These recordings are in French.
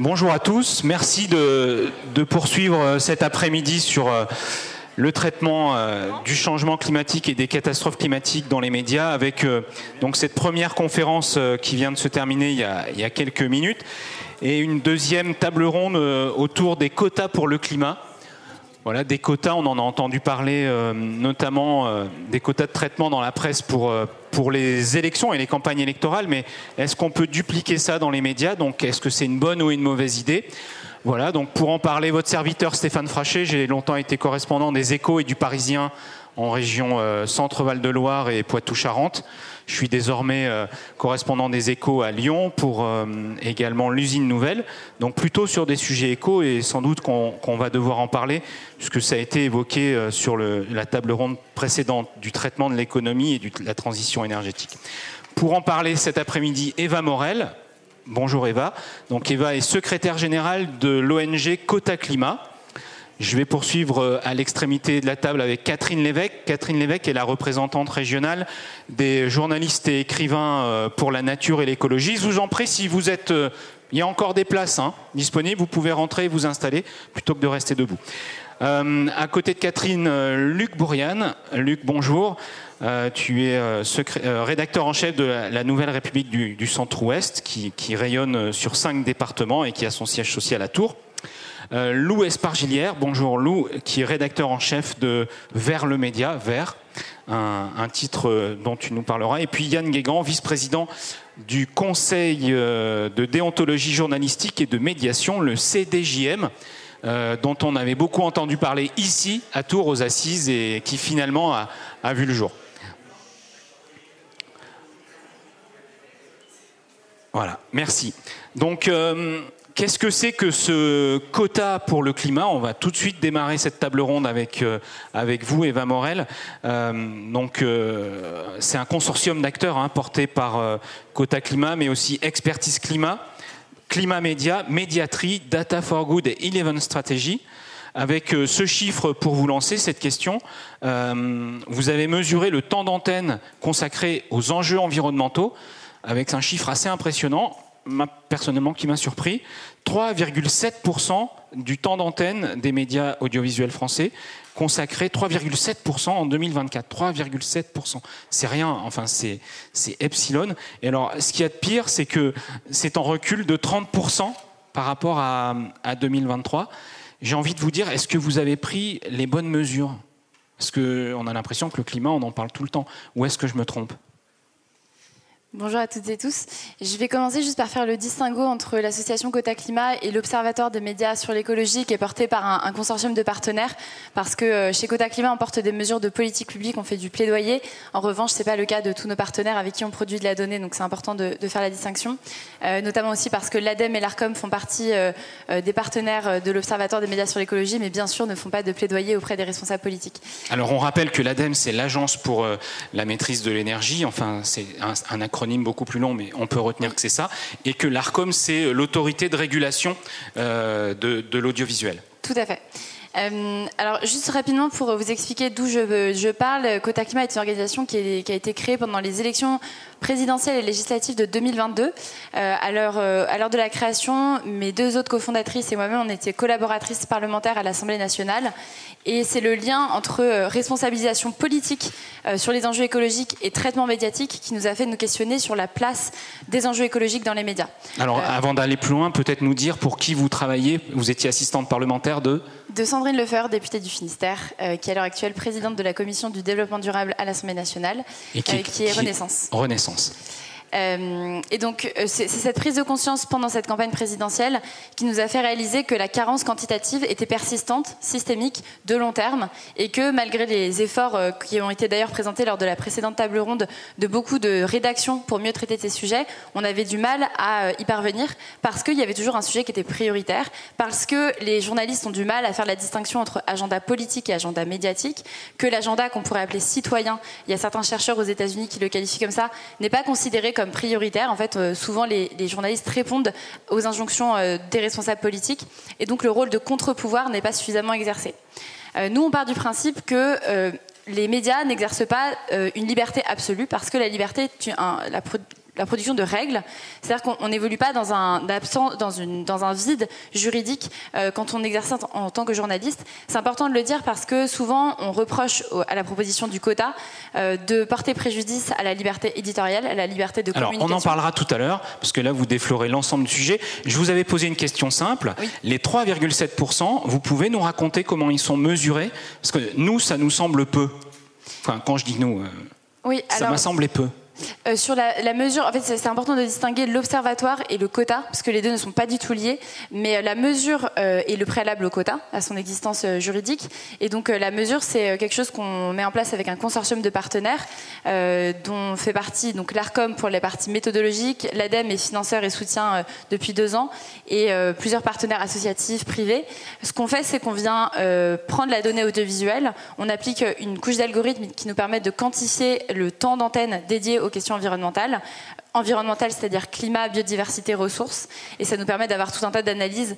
Bonjour à tous, merci de poursuivre cet après-midi sur le traitement du changement climatique et des catastrophes climatiques dans les médias avec donc cette première conférence qui vient de se terminer il y a quelques minutes et une deuxième table ronde autour des quotas pour le climat. Voilà, des quotas, on en a entendu parler notamment des quotas de traitement dans la presse pour les élections et les campagnes électorales, mais est-ce qu'on peut dupliquer ça dans les médias? Donc est-ce que c'est une bonne ou une mauvaise idée? Voilà, donc pour en parler, votre serviteur Stéphane Frachet, j'ai longtemps été correspondant des Échos et du Parisien en région Centre-Val de Loire et Poitou-Charentes. Je suis désormais correspondant des Échos à Lyon pour également l'usine Nouvelle, donc plutôt sur des sujets éco et sans doute qu'on va devoir en parler puisque ça a été évoqué sur la table ronde précédente du traitement de l'économie et de la transition énergétique. Pour en parler cet après-midi, Eva Morel. Bonjour Eva. Donc Eva est secrétaire générale de l'ONG Quota Climat. Je vais poursuivre à l'extrémité de la table avec Catherine Lévesque. Catherine Lévesque est la représentante régionale des journalistes et écrivains pour la nature et l'écologie. Je vous en prie, si vous êtes... il y a encore des places disponibles, vous pouvez rentrer et vous installer plutôt que de rester debout. À côté de Catherine, Luc Bourriane. Luc, bonjour. Tu es rédacteur en chef de la Nouvelle République du Centre-Ouest qui rayonne sur 5 départements et qui a son siège social à Tours. Lou Espargilière, bonjour Lou, qui est rédacteur en chef de Vers le Média, Vers, un titre dont tu nous parleras. Et puis Yann Guégan, vice-président du Conseil de déontologie journalistique et de médiation, le CDJM, dont on avait beaucoup entendu parler ici, à Tours, aux Assises, et qui finalement a vu le jour. Voilà, merci. Donc... qu'est-ce que c'est que ce quota pour le climat? On va tout de suite démarrer cette table ronde avec vous, Eva Morel. C'est un consortium d'acteurs porté par Quota Climat, mais aussi Expertise Climat, Climat Média, Médiatri, Data for Good et Eleven Strategy. Avec ce chiffre pour vous lancer cette question, vous avez mesuré le temps d'antenne consacré aux enjeux environnementaux avec un chiffre assez impressionnant. Personnellement qui m'a surpris, 3,7% du temps d'antenne des médias audiovisuels français consacré 3,7% en 2024. 3,7%. C'est rien, enfin c'est epsilon. Et alors ce qu'il y a de pire, c'est que c'est en recul de 30% par rapport à 2023. J'ai envie de vous dire, est-ce que vous avez pris les bonnes mesures? Parce qu'on a l'impression que le climat, on en parle tout le temps. Ou est-ce que je me trompe? Bonjour à toutes et tous. Je vais commencer juste par faire le distinguo entre l'association Quota Climat et l'Observatoire des médias sur l'écologie qui est porté par un consortium de partenaires parce que chez Quota Climat on porte des mesures de politique publique, on fait du plaidoyer. En revanche, c'est pas le cas de tous nos partenaires avec qui on produit de la donnée, donc c'est important de faire la distinction. Notamment aussi parce que l'ADEME et l'ARCOM font partie des partenaires de l'Observatoire des médias sur l'écologie, mais bien sûr ne font pas de plaidoyer auprès des responsables politiques. Alors on rappelle que l'ADEME c'est l'Agence pour la maîtrise de l'énergie, enfin c'est un acronyme beaucoup plus long, mais on peut retenir que c'est ça, et que l'ARCOM, c'est l'autorité de régulation de l'audiovisuel. Tout à fait. Alors juste rapidement pour vous expliquer d'où je parle, Quota Climat est une organisation qui a été créée pendant les élections présidentielle et législative de 2022. À l'heure de la création, mes 2 autres cofondatrices et moi-même, on était collaboratrices parlementaires à l'Assemblée nationale. Et c'est le lien entre responsabilisation politique sur les enjeux écologiques et traitement médiatique qui nous a fait nous questionner sur la place des enjeux écologiques dans les médias. Alors, avant d'aller plus loin, peut-être nous dire pour qui vous travaillez. Vous étiez assistante parlementaire de Sandrine Lefeur, députée du Finistère, qui est à l'heure actuelle présidente de la Commission du développement durable à l'Assemblée nationale, et qui est Renaissance. Et donc c'est cette prise de conscience pendant cette campagne présidentielle qui nous a fait réaliser que la carence quantitative était persistante, systémique, de long terme, et que malgré les efforts qui ont été d'ailleurs présentés lors de la précédente table ronde de beaucoup de rédactions pour mieux traiter de ces sujets, on avait du mal à y parvenir parce qu'il y avait toujours un sujet qui était prioritaire, parce que les journalistes ont du mal à faire la distinction entre agenda politique et agenda médiatique, que l'agenda qu'on pourrait appeler citoyen, il y a certains chercheurs aux États-Unis qui le qualifient comme ça, n'est pas considéré comme prioritaire. En fait, souvent les journalistes répondent aux injonctions des responsables politiques et donc le rôle de contre-pouvoir n'est pas suffisamment exercé. Nous, on part du principe que les médias n'exercent pas une liberté absolue parce que la liberté, la production de règles. C'est-à-dire qu'on n'évolue pas dans un vide juridique quand on exerce en tant que journaliste. C'est important de le dire parce que souvent on reproche à la proposition du quota de porter préjudice à la liberté éditoriale, à la liberté de communication. Alors on en parlera tout à l'heure, parce que là vous déflorez l'ensemble du sujet. Je vous avais posé une question simple. Oui. Les 3,7%, vous pouvez nous raconter comment ils sont mesurés? Parce que nous, ça nous semble peu. Enfin, quand je dis nous, oui, ça m'a semblé peu. Sur la mesure, en fait, c'est important de distinguer l'observatoire et le quota, parce que les deux ne sont pas du tout liés. Mais la mesure est le préalable au quota, à son existence juridique. Et donc la mesure, c'est quelque chose qu'on met en place avec un consortium de partenaires, dont fait partie donc l'ARCOM pour les parties méthodologiques, l'ADEME est financeur et soutien depuis 2 ans, et plusieurs partenaires associatifs, privés. Ce qu'on fait, c'est qu'on vient prendre la donnée audiovisuelle, on applique une couche d'algorithmes qui nous permet de quantifier le temps d'antenne dédié aux questions environnementales, c'est-à-dire climat, biodiversité, ressources, et ça nous permet d'avoir tout un tas d'analyses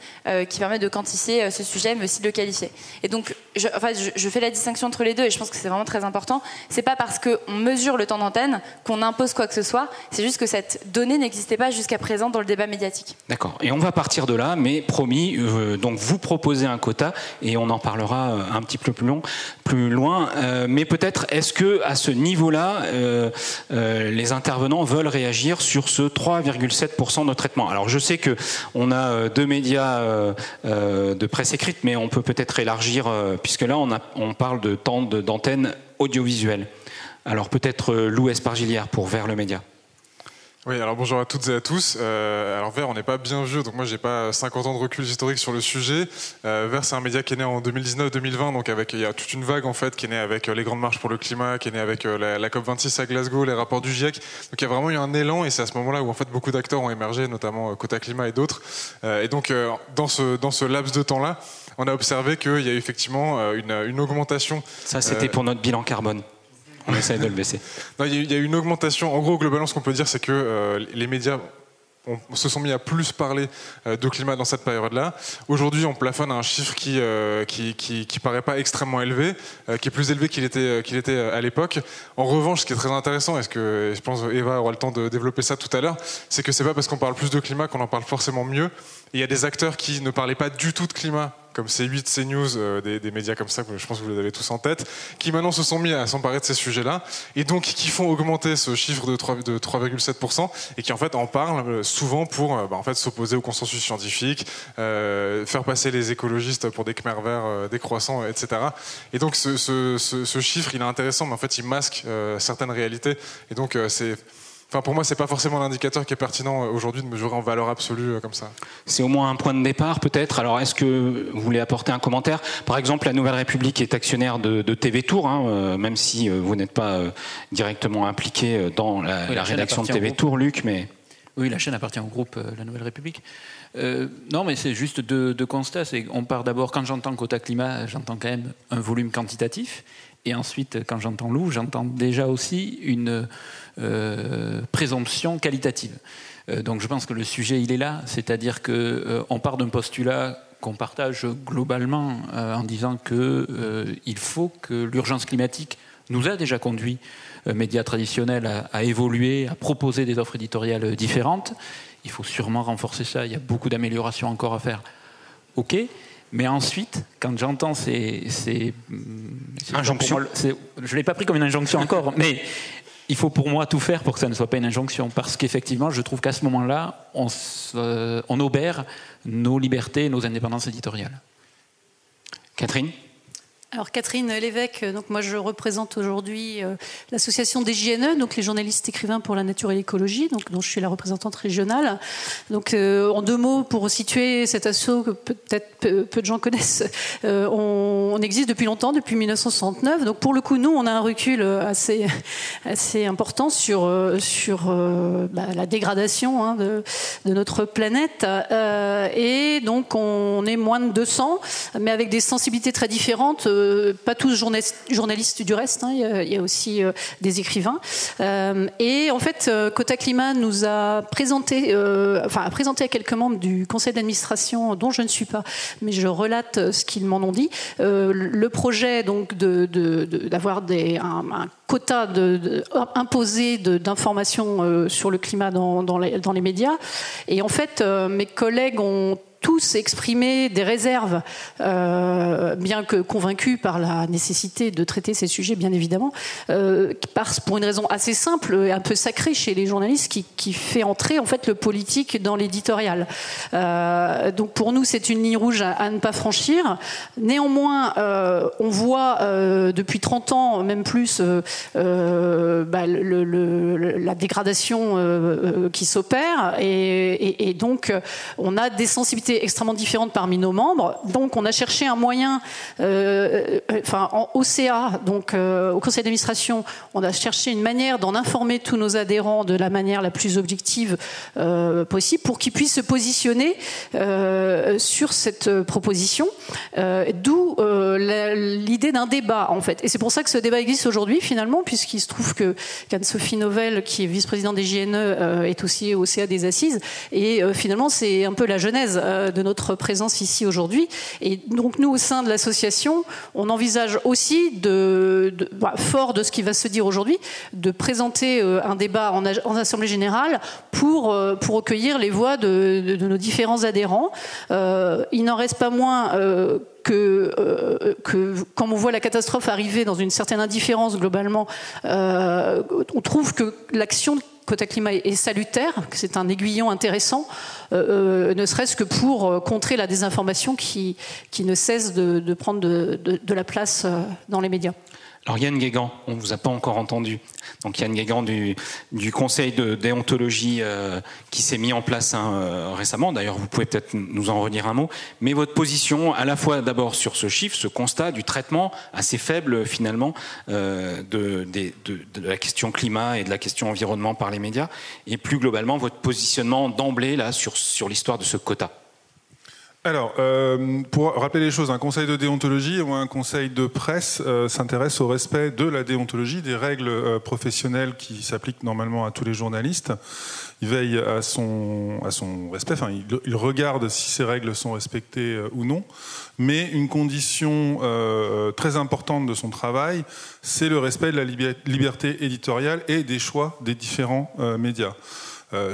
qui permettent de quantifier ce sujet, mais aussi de le qualifier. Et donc, je fais la distinction entre les deux, et je pense que c'est vraiment très important. C'est pas parce qu'on mesure le temps d'antenne qu'on impose quoi que ce soit, c'est juste que cette donnée n'existait pas jusqu'à présent dans le débat médiatique. D'accord, et on va partir de là, mais promis, donc vous proposez un quota, et on en parlera un petit peu plus loin, mais peut-être, est-ce que à ce niveau-là, les intervenants veulent réagir sur ce 3,7% de traitement? Alors je sais qu'on a 2 médias de presse écrite, mais on peut peut-être élargir, puisque là on parle de temps d'antenne audiovisuelle. Alors peut-être Lou Espargilière pour Vers le Média. Oui, alors bonjour à toutes et à tous. Alors Vers, on n'est pas bien vieux, donc moi j'ai pas 50 ans de recul historique sur le sujet. Vers, c'est un média qui est né en 2019-2020, donc il y a toute une vague en fait qui est née avec les grandes marches pour le climat, qui est née avec la COP26 à Glasgow, les rapports du GIEC. Donc il y a vraiment eu un élan, et c'est à ce moment-là où en fait beaucoup d'acteurs ont émergé, notamment Quota Climat et d'autres. Et donc dans ce laps de temps-là, on a observé qu'il y a effectivement une augmentation. Ça, c'était pour notre bilan carbone. On essaie de le baisser. Non, il y a une augmentation. En gros, globalement, ce qu'on peut dire, c'est que les médias se sont mis à plus parler de climat dans cette période-là. Aujourd'hui, on plafonne à un chiffre qui paraît pas extrêmement élevé, qui est plus élevé qu'il était à l'époque. En revanche, ce qui est très intéressant, et ce que je pense Eva aura le temps de développer ça tout à l'heure, c'est que c'est pas parce qu'on parle plus de climat qu'on en parle forcément mieux. Et il y a des acteurs qui ne parlaient pas du tout de climat, comme C8, CNews, des médias comme ça, je pense que vous les avez tous en tête, qui maintenant se sont mis à s'emparer de ces sujets-là, et donc qui font augmenter ce chiffre de 3,7%, et qui en fait en parlent souvent pour en fait, s'opposer au consensus scientifique, faire passer les écologistes pour des Khmers verts décroissants, etc. Et donc ce chiffre, il est intéressant, mais en fait il masque certaines réalités, et donc c'est... Enfin, pour moi, c'est pas forcément l'indicateur qui est pertinent aujourd'hui de mesurer en valeur absolue comme ça. C'est au moins un point de départ, peut-être. Alors, est-ce que vous voulez apporter un commentaire? Par exemple, la Nouvelle République est actionnaire de TV Tour, même si vous n'êtes pas directement impliqué dans la rédaction de TV Tour, Luc, mais... Oui, la chaîne appartient au groupe La Nouvelle République. Non, mais c'est juste deux constats. On part d'abord, quand j'entends quota climat, j'entends quand même un volume quantitatif. Et ensuite, quand j'entends Lou, j'entends déjà aussi une présomption qualitative. Donc je pense que le sujet, il est là. C'est-à-dire qu'on part d'un postulat qu'on partage globalement en disant qu'il faut que l'urgence climatique nous a déjà conduit, médias traditionnels, à évoluer, à proposer des offres éditoriales différentes. Il faut sûrement renforcer ça. Il y a beaucoup d'améliorations encore à faire. OK. Mais ensuite, quand j'entends ces injonctions, je ne l'ai pas pris comme une injonction encore, mais il faut pour moi tout faire pour que ça ne soit pas une injonction, parce qu'effectivement, je trouve qu'à ce moment-là, on obère nos libertés et nos indépendances éditoriales. Catherine ? Alors Catherine Lévesque, donc moi je représente aujourd'hui l'association des JNE, donc les journalistes écrivains pour la nature et l'écologie, donc dont je suis la représentante régionale. Donc en 2 mots pour situer cet asso que peut-être peu de gens connaissent, on existe depuis longtemps, depuis 1969. Donc pour le coup nous on a un recul assez important sur la dégradation de notre planète et donc on est moins de 200, mais avec des sensibilités très différentes. pas tous journalistes du reste, hein, il y a aussi des écrivains. Et en fait, Quota Climat nous a présenté à quelques membres du conseil d'administration, dont je ne suis pas, mais je relate ce qu'ils m'en ont dit, le projet donc d'avoir un quota imposé d'informations sur le climat dans les médias. Et en fait, mes collègues ont tous exprimé des réserves, bien que convaincus par la nécessité de traiter ces sujets, bien évidemment, pour une raison assez simple et un peu sacrée chez les journalistes, qui fait entrer en fait le politique dans l'éditorial. Donc pour nous, c'est une ligne rouge à ne pas franchir. Néanmoins, on voit depuis 30 ans, même plus, la dégradation qui s'opère, et donc on a des sensibilités extrêmement différentes parmi nos membres. Donc on a cherché un moyen, en OCA, donc au conseil d'administration, on a cherché une manière d'en informer tous nos adhérents de la manière la plus objective possible pour qu'ils puissent se positionner sur cette proposition, d'où l'idée d'un débat en fait. Et c'est pour ça que ce débat existe aujourd'hui finalement, puisqu'il se trouve qu'Anne-Sophie Novelle, qui est vice-présidente des JNE, est aussi au CA des Assises, et finalement c'est un peu la genèse de notre présence ici aujourd'hui. Et donc nous, au sein de l'association, on envisage aussi, fort de ce qui va se dire aujourd'hui, de présenter un débat en Assemblée Générale pour recueillir les voix de nos différents adhérents. Il n'en reste pas moins que quand on voit la catastrophe arriver dans une certaine indifférence globalement, on trouve que l'action de Quota Climat est salutaire, que c'est un aiguillon intéressant, ne serait-ce que pour contrer la désinformation qui ne cesse de prendre de la place dans les médias. Alors Yann Guégan, on ne vous a pas encore entendu. Donc Yann Guégan du conseil de déontologie qui s'est mis en place récemment. D'ailleurs, vous pouvez peut-être nous en redire un mot. Mais votre position, à la fois d'abord sur ce chiffre, ce constat du traitement assez faible finalement de la question climat et de la question environnement par les médias, et plus globalement votre positionnement d'emblée là sur l'histoire de ce quota. Alors, pour rappeler les choses, un conseil de déontologie ou un conseil de presse s'intéresse au respect de la déontologie, des règles professionnelles qui s'appliquent normalement à tous les journalistes. Il veille à son respect, enfin, il regarde si ces règles sont respectées ou non. Mais une condition très importante de son travail, c'est le respect de la liberté éditoriale et des choix des différents médias.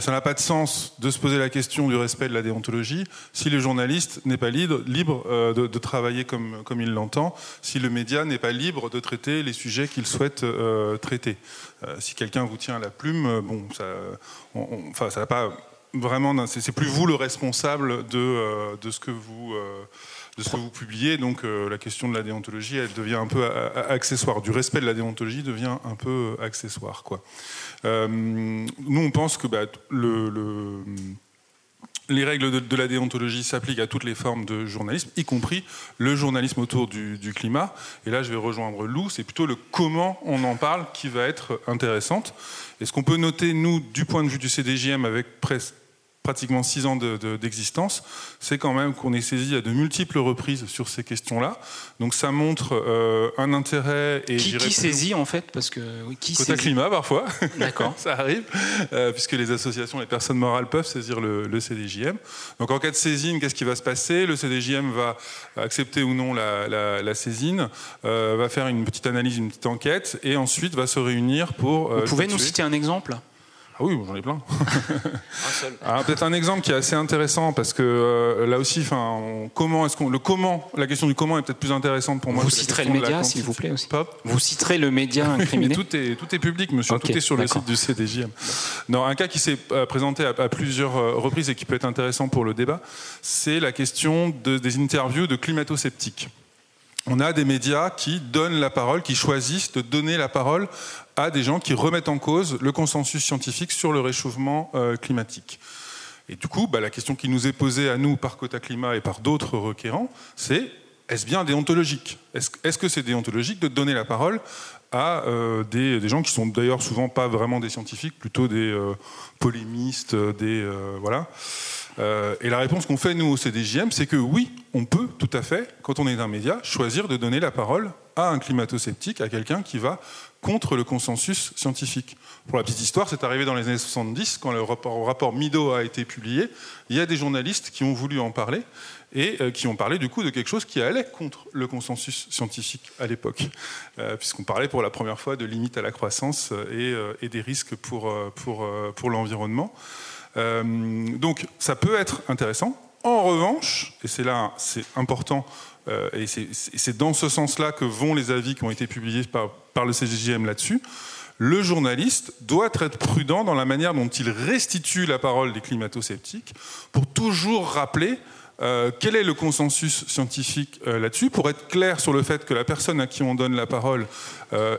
Ça n'a pas de sens de se poser la question du respect de la déontologie si le journaliste n'est pas libre de travailler comme il l'entend, si le média n'est pas libre de traiter les sujets qu'il souhaite traiter. Si quelqu'un vous tient à la plume, ça n'a pas vraiment. C'est plus vous le responsable de ce que vous publiez. Donc la question de la déontologie, elle devient un peu accessoire. Du respect de la déontologie devient un peu accessoire, quoi. Nous, on pense que les règles de la déontologie s'appliquent à toutes les formes de journalisme, y compris le journalisme autour du climat. Et là, je vais rejoindre Lou, c'est plutôt le comment on en parle qui va être intéressante. Et ce qu'on peut noter, nous, du point de vue du CDJM, avec pratiquement 6 ans d'existence, c'est quand même qu'on est saisi à de multiples reprises sur ces questions-là. Donc ça montre un intérêt. Et qui saisit en fait, parce que Quota Climat parfois. D'accord. Ça arrive, puisque les associations, les personnes morales peuvent saisir le CDJM. Donc en cas de saisine, qu'est-ce qui va se passer? Le CDJM va accepter ou non la saisine, va faire une petite analyse, une petite enquête, et ensuite va se réunir pour. Vous pouvez nous citer un exemple? Ah oui, j'en ai plein. Peut-être un exemple qui est assez intéressant parce que là aussi, la question du comment est peut-être plus intéressante pour moi. Vous citerez le média, s'il vous plaît aussi. Vous citerez le média incriminé. Tout est public, monsieur. Okay, tout est sur le site du CDJM. Non, un cas qui s'est présenté à plusieurs reprises et qui peut être intéressant pour le débat, c'est la question des interviews de climato-sceptiques. On a des médias qui donnent la parole, qui choisissent de donner la parole à des gens qui remettent en cause le consensus scientifique sur le réchauffement climatique. Et du coup, la question qui nous est posée à nous par Quota Climat et par d'autres requérants, c'est est-ce bien déontologique ? Est-ce que c'est déontologique de donner la parole à des gens qui sont d'ailleurs souvent pas vraiment des scientifiques, plutôt des polémistes, voilà. Et la réponse qu'on fait, nous, au CDJM, c'est que oui, on peut tout à fait, quand on est un média, choisir de donner la parole à un climato-sceptique, à quelqu'un qui va contre le consensus scientifique. Pour la petite histoire, c'est arrivé dans les années 70, quand le rapport Mido a été publié, il y a des journalistes qui ont voulu en parler, et qui ont parlé du coup de quelque chose qui allait contre le consensus scientifique à l'époque, puisqu'on parlait pour la première fois de limites à la croissance et des risques pour l'environnement. Donc ça peut être intéressant. En revanche, et c'est là, c'est important, et c'est dans ce sens-là que vont les avis qui ont été publiés par le CGJM là-dessus, le journaliste doit être prudent dans la manière dont il restitue la parole des climato-sceptiques pour toujours rappeler quel est le consensus scientifique là-dessus, pour être clair sur le fait que la personne à qui on donne la parole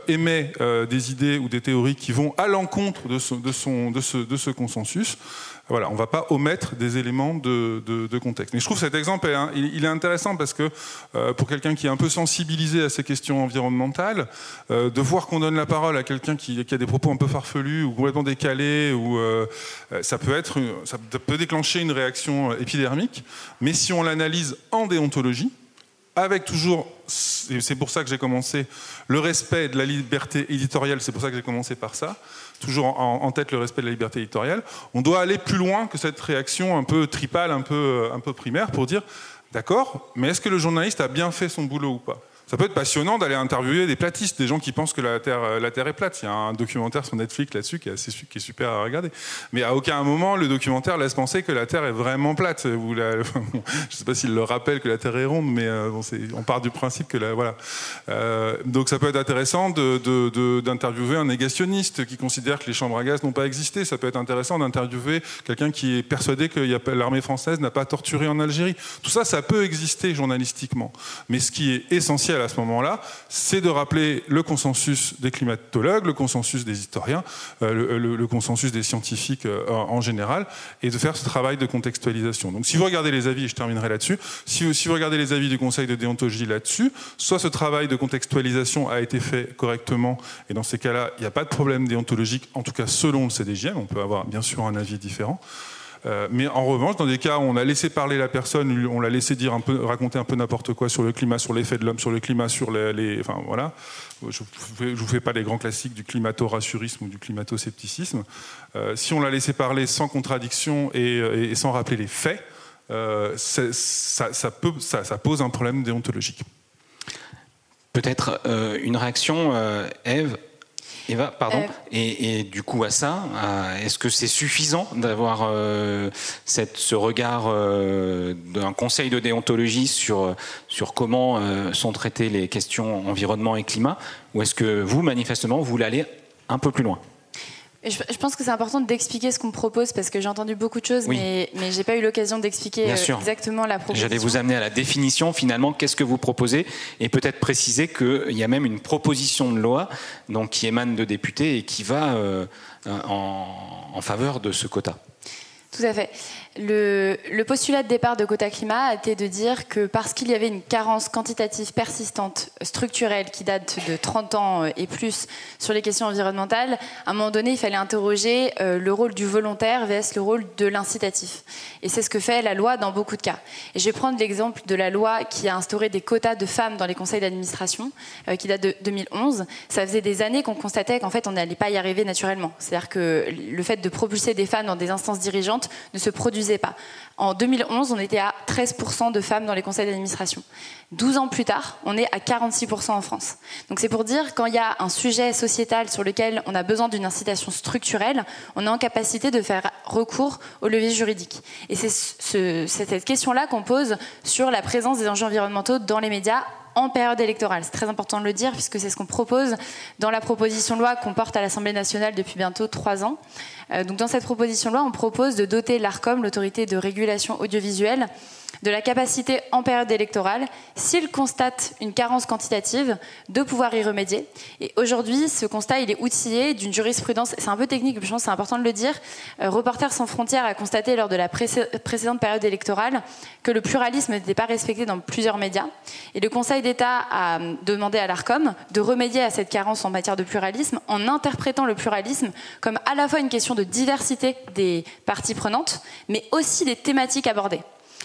émet des idées ou des théories qui vont à l'encontre de ce consensus. Voilà, on ne va pas omettre des éléments de contexte. Mais je trouve cet exemple, il est intéressant parce que pour quelqu'un qui est un peu sensibilisé à ces questions environnementales, de voir qu'on donne la parole à quelqu'un qui a des propos un peu farfelus ou complètement décalés, ça peut déclencher une réaction épidermique. Mais si on l'analyse en déontologie, avec toujours, c'est pour ça que j'ai commencé, le respect de la liberté éditoriale, c'est pour ça que j'ai commencé par ça, toujours en tête le respect de la liberté éditoriale, on doit aller plus loin que cette réaction un peu tripale, un peu primaire, pour dire, d'accord, mais est-ce que le journaliste a bien fait son boulot ou pas ? Ça peut être passionnant d'aller interviewer des platistes, des gens qui pensent que la Terre est plate. Il y a un documentaire sur Netflix là-dessus qui est super à regarder. Mais à aucun moment, le documentaire laisse penser que la Terre est vraiment plate. Je ne sais pas s'il le rappelle que la Terre est ronde, mais on part du principe que voilà. Donc ça peut être intéressant d'interviewer un négationniste qui considère que les chambres à gaz n'ont pas existé. Ça peut être intéressant d'interviewer quelqu'un qui est persuadé que l'armée française n'a pas torturé en Algérie. Tout ça, ça peut exister journalistiquement. Mais ce qui est essentiel à ce moment-là, c'est de rappeler le consensus des climatologues, le consensus des historiens, le consensus des scientifiques en général, et de faire ce travail de contextualisation. Donc si vous regardez les avis, et je terminerai là-dessus, si vous regardez les avis du Conseil de déontologie là-dessus, soit ce travail de contextualisation a été fait correctement, et dans ces cas-là, il n'y a pas de problème déontologique, en tout cas selon le CDJM, on peut avoir bien sûr un avis différent. Mais en revanche, dans des cas où on a laissé parler la personne, on l'a laissé raconter un peu n'importe quoi sur le climat, sur l'effet de l'homme, sur le climat, sur enfin voilà. Je vous fais pas les grands classiques du climato-rassurisme ou du climato-scepticisme. Si on l'a laissé parler sans contradiction et sans rappeler les faits, ça pose un problème déontologique. Peut-être une réaction, Eva, pardon. Et du coup, à ça, est-ce que c'est suffisant d'avoir ce regard d'un conseil de déontologie sur comment sont traitées les questions environnement et climat, ou est-ce que vous, manifestement, vous voulez aller un peu plus loin ? Je pense que c'est important d'expliquer ce qu'on propose parce que j'ai entendu beaucoup de choses, oui. mais j'ai pas eu l'occasion d'expliquer exactement la proposition. J'allais vous amener à la définition, finalement, qu'est-ce que vous proposez, et peut-être préciser qu'il y a même une proposition de loi donc, qui émane de députés et qui va en faveur de ce quota. Tout à fait. Le postulat de départ de Quota Climat a été de dire que parce qu'il y avait une carence quantitative persistante, structurelle, qui date de 30 ans et plus sur les questions environnementales, à un moment donné, il fallait interroger le rôle du volontaire vs le rôle de l'incitatif. Et c'est ce que fait la loi dans beaucoup de cas. Et je vais prendre l'exemple de la loi qui a instauré des quotas de femmes dans les conseils d'administration, qui date de 2011. Ça faisait des années qu'on constatait qu'en fait, on n'allait pas y arriver naturellement. C'est-à-dire que le fait de propulser des femmes dans des instances dirigeantes ne se produisait pas. En 2011, on était à 13% de femmes dans les conseils d'administration. 12 ans plus tard, on est à 46% en France. Donc c'est pour dire, quand il y a un sujet sociétal sur lequel on a besoin d'une incitation structurelle, on est en capacité de faire recours au levier juridique. Et c'est cette question-là qu'on pose sur la présence des enjeux environnementaux dans les médias en période électorale. C'est très important de le dire puisque c'est ce qu'on propose dans la proposition de loi qu'on porte à l'Assemblée nationale depuis bientôt 3 ans. Donc dans cette proposition de loi, on propose de doter l'ARCOM, l'autorité de régulation audiovisuelle, de la capacité en période électorale, s'il constate une carence quantitative, de pouvoir y remédier. Et aujourd'hui, ce constat, il est outillé d'une jurisprudence, c'est un peu technique, mais je pense que c'est important de le dire. Reporters sans frontières a constaté lors de la précédente période électorale que le pluralisme n'était pas respecté dans plusieurs médias. Et le Conseil d'État a demandé à l'Arcom de remédier à cette carence en matière de pluralisme en interprétant le pluralisme comme à la fois une question de diversité des parties prenantes, mais aussi des thématiques abordées.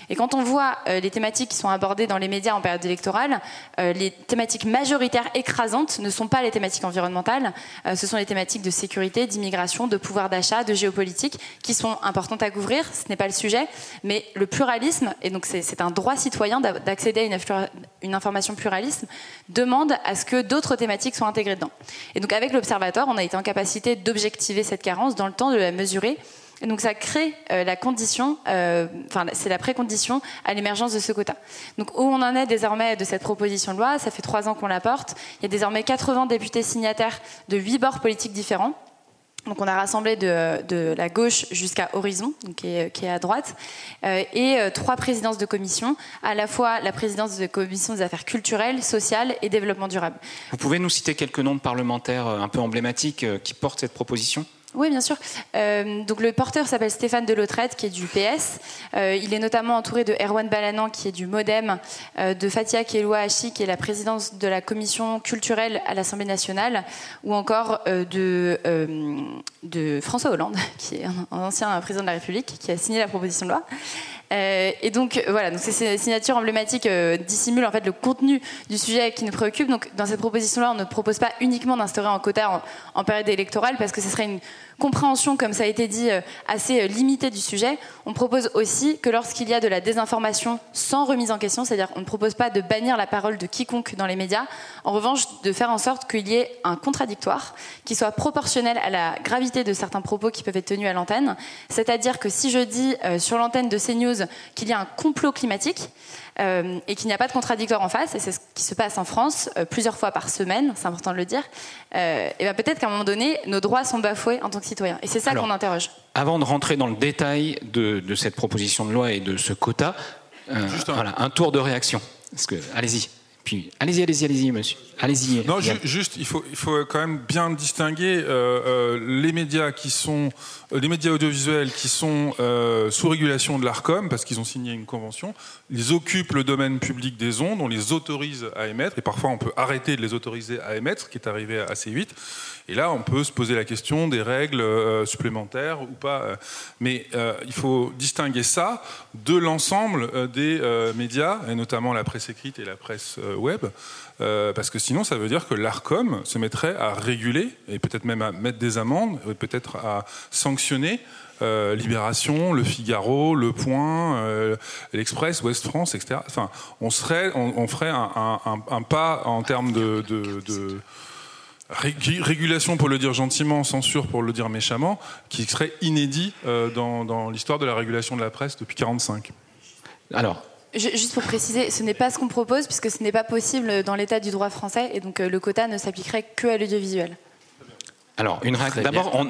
Et quand on voit les thématiques qui sont abordées dans les médias en période électorale, les thématiques majoritaires écrasantes ne sont pas les thématiques environnementales, ce sont les thématiques de sécurité, d'immigration, de pouvoir d'achat, de géopolitique, qui sont importantes à couvrir, ce n'est pas le sujet, mais le pluralisme, et donc c'est un droit citoyen d'accéder à une information pluraliste, demande à ce que d'autres thématiques soient intégrées dedans. Et donc avec l'Observatoire, on a été en capacité d'objectiver cette carence dans le temps, de la mesurer. Et donc ça crée la condition, c'est la précondition à l'émergence de ce quota. Donc où on en est désormais de cette proposition de loi, ça fait 3 ans qu'on la porte. Il y a désormais 80 députés signataires de 8 bords politiques différents. Donc on a rassemblé de la gauche jusqu'à Horizon, donc qui est à droite, et 3 présidences de commission, à la fois la présidence de commission des affaires culturelles, sociales et développement durable. Vous pouvez nous citer quelques noms de parlementaires un peu emblématiques qui portent cette proposition ? Oui, bien sûr. Donc le porteur s'appelle Stéphane Delotrette, qui est du PS. Il est notamment entouré de Erwan Balanan, qui est du MoDem, de Fatia Keloua Hachi, qui est la présidente de la commission culturelle à l'Assemblée nationale, ou encore de François Hollande, qui est un ancien président de la République, qui a signé la proposition de loi. Et donc voilà, donc ces signatures emblématiques dissimulent en fait le contenu du sujet qui nous préoccupe. Donc dans cette proposition-là, on ne propose pas uniquement d'instaurer un quota en période électorale, parce que ce serait une compréhension, comme ça a été dit, assez limitée du sujet. On propose aussi que lorsqu'il y a de la désinformation sans remise en question, c'est-à-dire on ne propose pas de bannir la parole de quiconque dans les médias, en revanche de faire en sorte qu'il y ait un contradictoire qui soit proportionnel à la gravité de certains propos qui peuvent être tenus à l'antenne. C'est-à-dire que si je dis sur l'antenne de CNews qu'il y a un complot climatique, et qu'il n'y a pas de contradictoire en face, et c'est ce qui se passe en France plusieurs fois par semaine, c'est important de le dire, et ben peut-être qu'à un moment donné, nos droits sont bafoués en tant que citoyens. Et c'est ça qu'on interroge. Avant de rentrer dans le détail de cette proposition de loi et de ce quota, voilà, un tour de réaction. Parce que, allez-y. Puis, allez-y, monsieur. Allez-y. Non, juste, il faut quand même bien distinguer les médias qui sont les médias audiovisuels qui sont sous régulation de l'Arcom parce qu'ils ont signé une convention. Ils occupent le domaine public des ondes, on les autorise à émettre et parfois on peut arrêter de les autoriser à émettre, ce qui est arrivé assez vite. Et là, on peut se poser la question des règles supplémentaires ou pas. Mais il faut distinguer ça de l'ensemble des médias, et notamment la presse écrite et la presse web, parce que sinon, ça veut dire que l'Arcom se mettrait à réguler, et peut-être même à mettre des amendes, et peut-être à sanctionner Libération, Le Figaro, Le Point, l'Express, Ouest France, etc. Enfin, on ferait un pas en termes de régulation, pour le dire gentiment, censure pour le dire méchamment, qui serait inédit dans l'histoire de la régulation de la presse depuis 1945. Alors, juste pour préciser, ce n'est pas ce qu'on propose, puisque ce n'est pas possible dans l'état du droit français, et donc le quota ne s'appliquerait que à l'audiovisuel. Alors,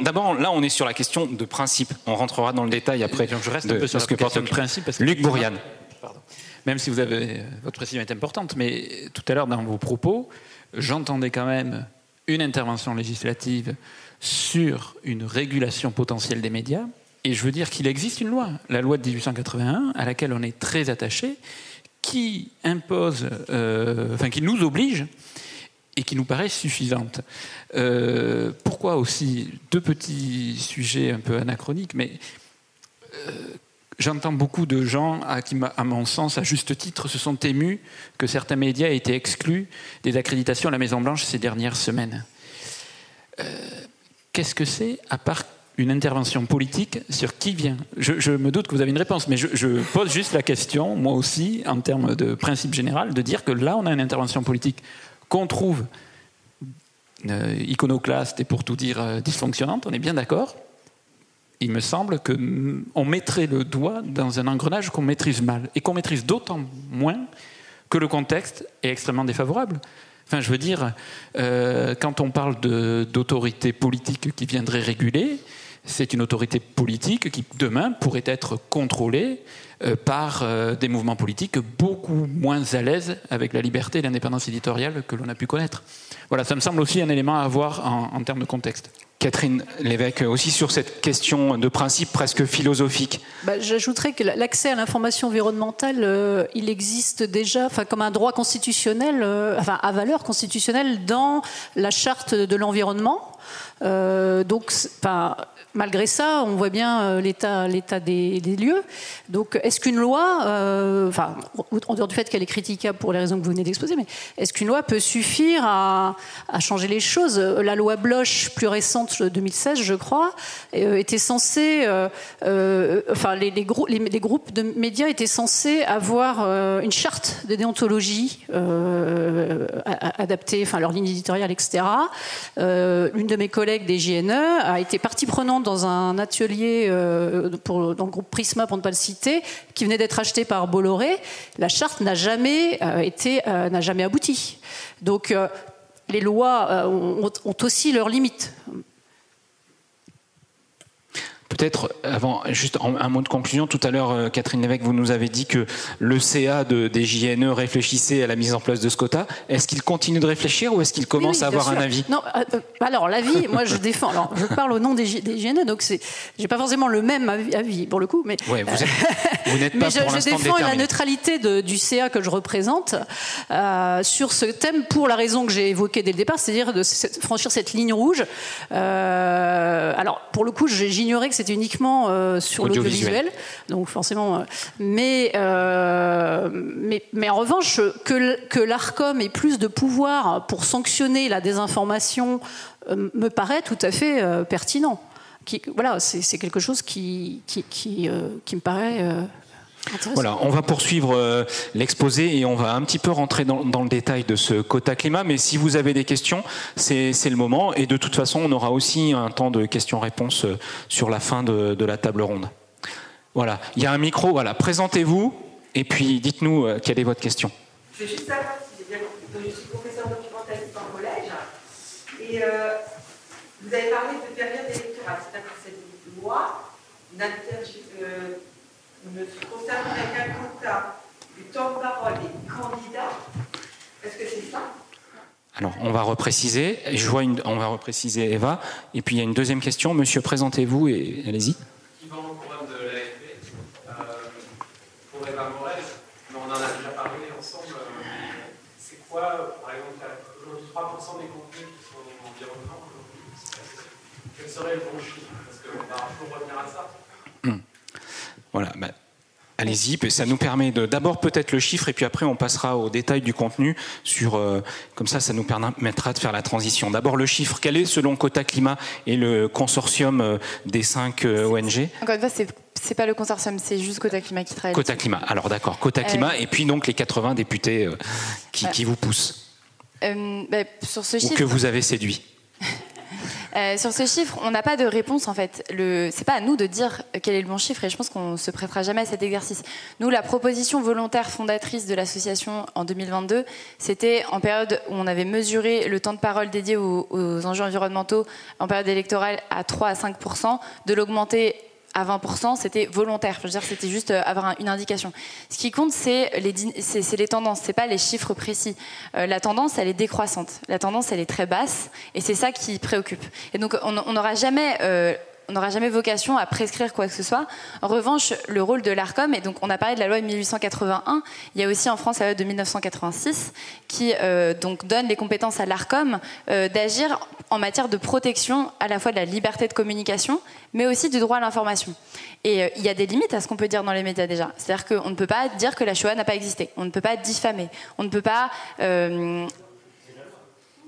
d'abord, là, on est sur la question de principe. On rentrera dans le détail après. Donc, je reste un peu sur la question de principe. Parce que Luc Bourriane. Pardon. Même si votre précision est importante, mais tout à l'heure, dans vos propos, j'entendais quand même une intervention législative sur une régulation potentielle des médias. Et je veux dire qu'il existe une loi, la loi de 1881, à laquelle on est très attaché, qui impose, qui nous oblige et qui nous paraît suffisante. Pourquoi aussi, deux petits sujets un peu anachroniques, mais j'entends beaucoup de gens qui, à mon sens, à juste titre, se sont émus que certains médias aient été exclus des accréditations à la Maison-Blanche ces dernières semaines. Qu'est-ce que c'est, à part une intervention politique sur qui vient? Je me doute que vous avez une réponse, mais je pose juste la question, moi aussi, en termes de principe général, de dire que là, on a une intervention politique qu'on trouve iconoclaste et pour tout dire dysfonctionnante, on est bien d'accord. Il me semble qu'on mettrait le doigt dans un engrenage qu'on maîtrise mal, et qu'on maîtrise d'autant moins que le contexte est extrêmement défavorable. Enfin, je veux dire, quand on parle d'autorité politique qui viendrait réguler, c'est une autorité politique qui, demain, pourrait être contrôlée par des mouvements politiques beaucoup moins à l'aise avec la liberté et l'indépendance éditoriale que l'on a pu connaître. Voilà, ça me semble aussi un élément à avoir en termes de contexte. Catherine Lévesque, aussi sur cette question de principe presque philosophique. J'ajouterais que l'accès à l'information environnementale, il existe déjà comme un droit constitutionnel, à valeur constitutionnelle dans la charte de l'environnement. Donc, malgré ça, on voit bien l'état des lieux. Donc, est-ce qu'une loi, en dehors du fait qu'elle est critiquable pour les raisons que vous venez d'exposer, mais est-ce qu'une loi peut suffire à changer les choses? La loi Bloch, plus récente, 2016, je crois, était censée, les groupes de médias étaient censés avoir une charte de déontologie adaptée, leur ligne éditoriale, etc. L'une de mes collègues des JNE a été partie prenante dans un atelier dans le groupe Prisma, pour ne pas le citer, qui venait d'être acheté par Bolloré. La charte n'a jamais abouti. Donc les lois ont aussi leurs limites. Peut-être, avant, juste un mot de conclusion. Tout à l'heure, Catherine Lévesque, vous nous avez dit que le CA des JNE réfléchissait à la mise en place de ce quota. Est-ce qu'il continue de réfléchir ou est-ce qu'il commence à avoir un avis? Non, alors l'avis, moi je défends. Alors, je parle au nom des JNE, donc j'ai pas forcément le même avis pour le coup, mais ouais, vous n'êtes pas mais pour l'instant je défends déterminé. la neutralité du CA que je représente sur ce thème pour la raison que j'ai évoquée dès le départ, c'est-à-dire de franchir cette ligne rouge. Alors pour le coup, j'ignorais que c'était uniquement sur l'audiovisuel, donc forcément. Mais en revanche, que l'Arcom ait plus de pouvoir pour sanctionner la désinformation me paraît tout à fait pertinent. Voilà, c'est quelque chose qui me paraît. Voilà, on va poursuivre l'exposé et on va un petit peu rentrer dans le détail de ce quota climat, mais si vous avez des questions, c'est le moment, et de toute façon on aura aussi un temps de questions-réponses sur la fin de la table ronde. Voilà, il y a un micro, voilà, présentez-vous et puis dites-nous quelle est votre question. Je veux juste savoir si j'ai bien compris. Donc, je suis professeur documentaliste en collège et vous avez parlé de période électorale, c'est-à-dire que cette loi ne concerne qu'un quota du temps de parole des candidats. Est-ce que c'est ça? Alors, on va repréciser. On va repréciser Eva. Et puis, il y a une deuxième question. Monsieur, présentez-vous et allez-y. Yvan Couronne de l'AFP. Pour Eva Morel, mais on en a déjà parlé ensemble. C'est quoi, par exemple, aujourd'hui 3% des contenus qui sont environnement aujourd'hui? Quel serait le bon chiffre? Parce qu'on va toujours revenir à ça. Voilà, allez-y, ça nous permet d'abord peut-être le chiffre et puis après on passera au détail du contenu comme ça nous permettra de faire la transition. D'abord le chiffre, quel est selon Quota Climat et le consortium des 5 ONG? Encore une fois, c'est pas le consortium, c'est juste Quota Climat qui travaille. Quota Climat, alors d'accord, Quota Climat et puis donc les 80 députés qui vous poussent. Sur ce chiffre, ou que vous avez séduit. Sur ce chiffre, on n'a pas de réponse en fait. C'est pas à nous de dire quel est le bon chiffre et je pense qu'on se prêtera jamais à cet exercice. Nous, la proposition volontaire fondatrice de l'association en 2022, c'était en période où on avait mesuré le temps de parole dédié aux enjeux environnementaux en période électorale à 3 à 5%, de l'augmenter à 20%, c'était volontaire. Je veux dire, c'était juste avoir une indication. Ce qui compte, c'est les tendances, c'est pas les chiffres précis. La tendance, elle est décroissante. La tendance, elle est très basse, et c'est ça qui préoccupe. Et donc, on n'aura jamais vocation à prescrire quoi que ce soit. En revanche, le rôle de l'Arcom, et donc on a parlé de la loi de 1881, il y a aussi en France la loi de 1986 qui donc donne les compétences à l'Arcom d'agir en matière de protection à la fois de la liberté de communication, mais aussi du droit à l'information. Et il y a des limites à ce qu'on peut dire dans les médias déjà. C'est-à-dire qu'on ne peut pas dire que la Shoah n'a pas existé. On ne peut pas diffamer. On ne peut pas...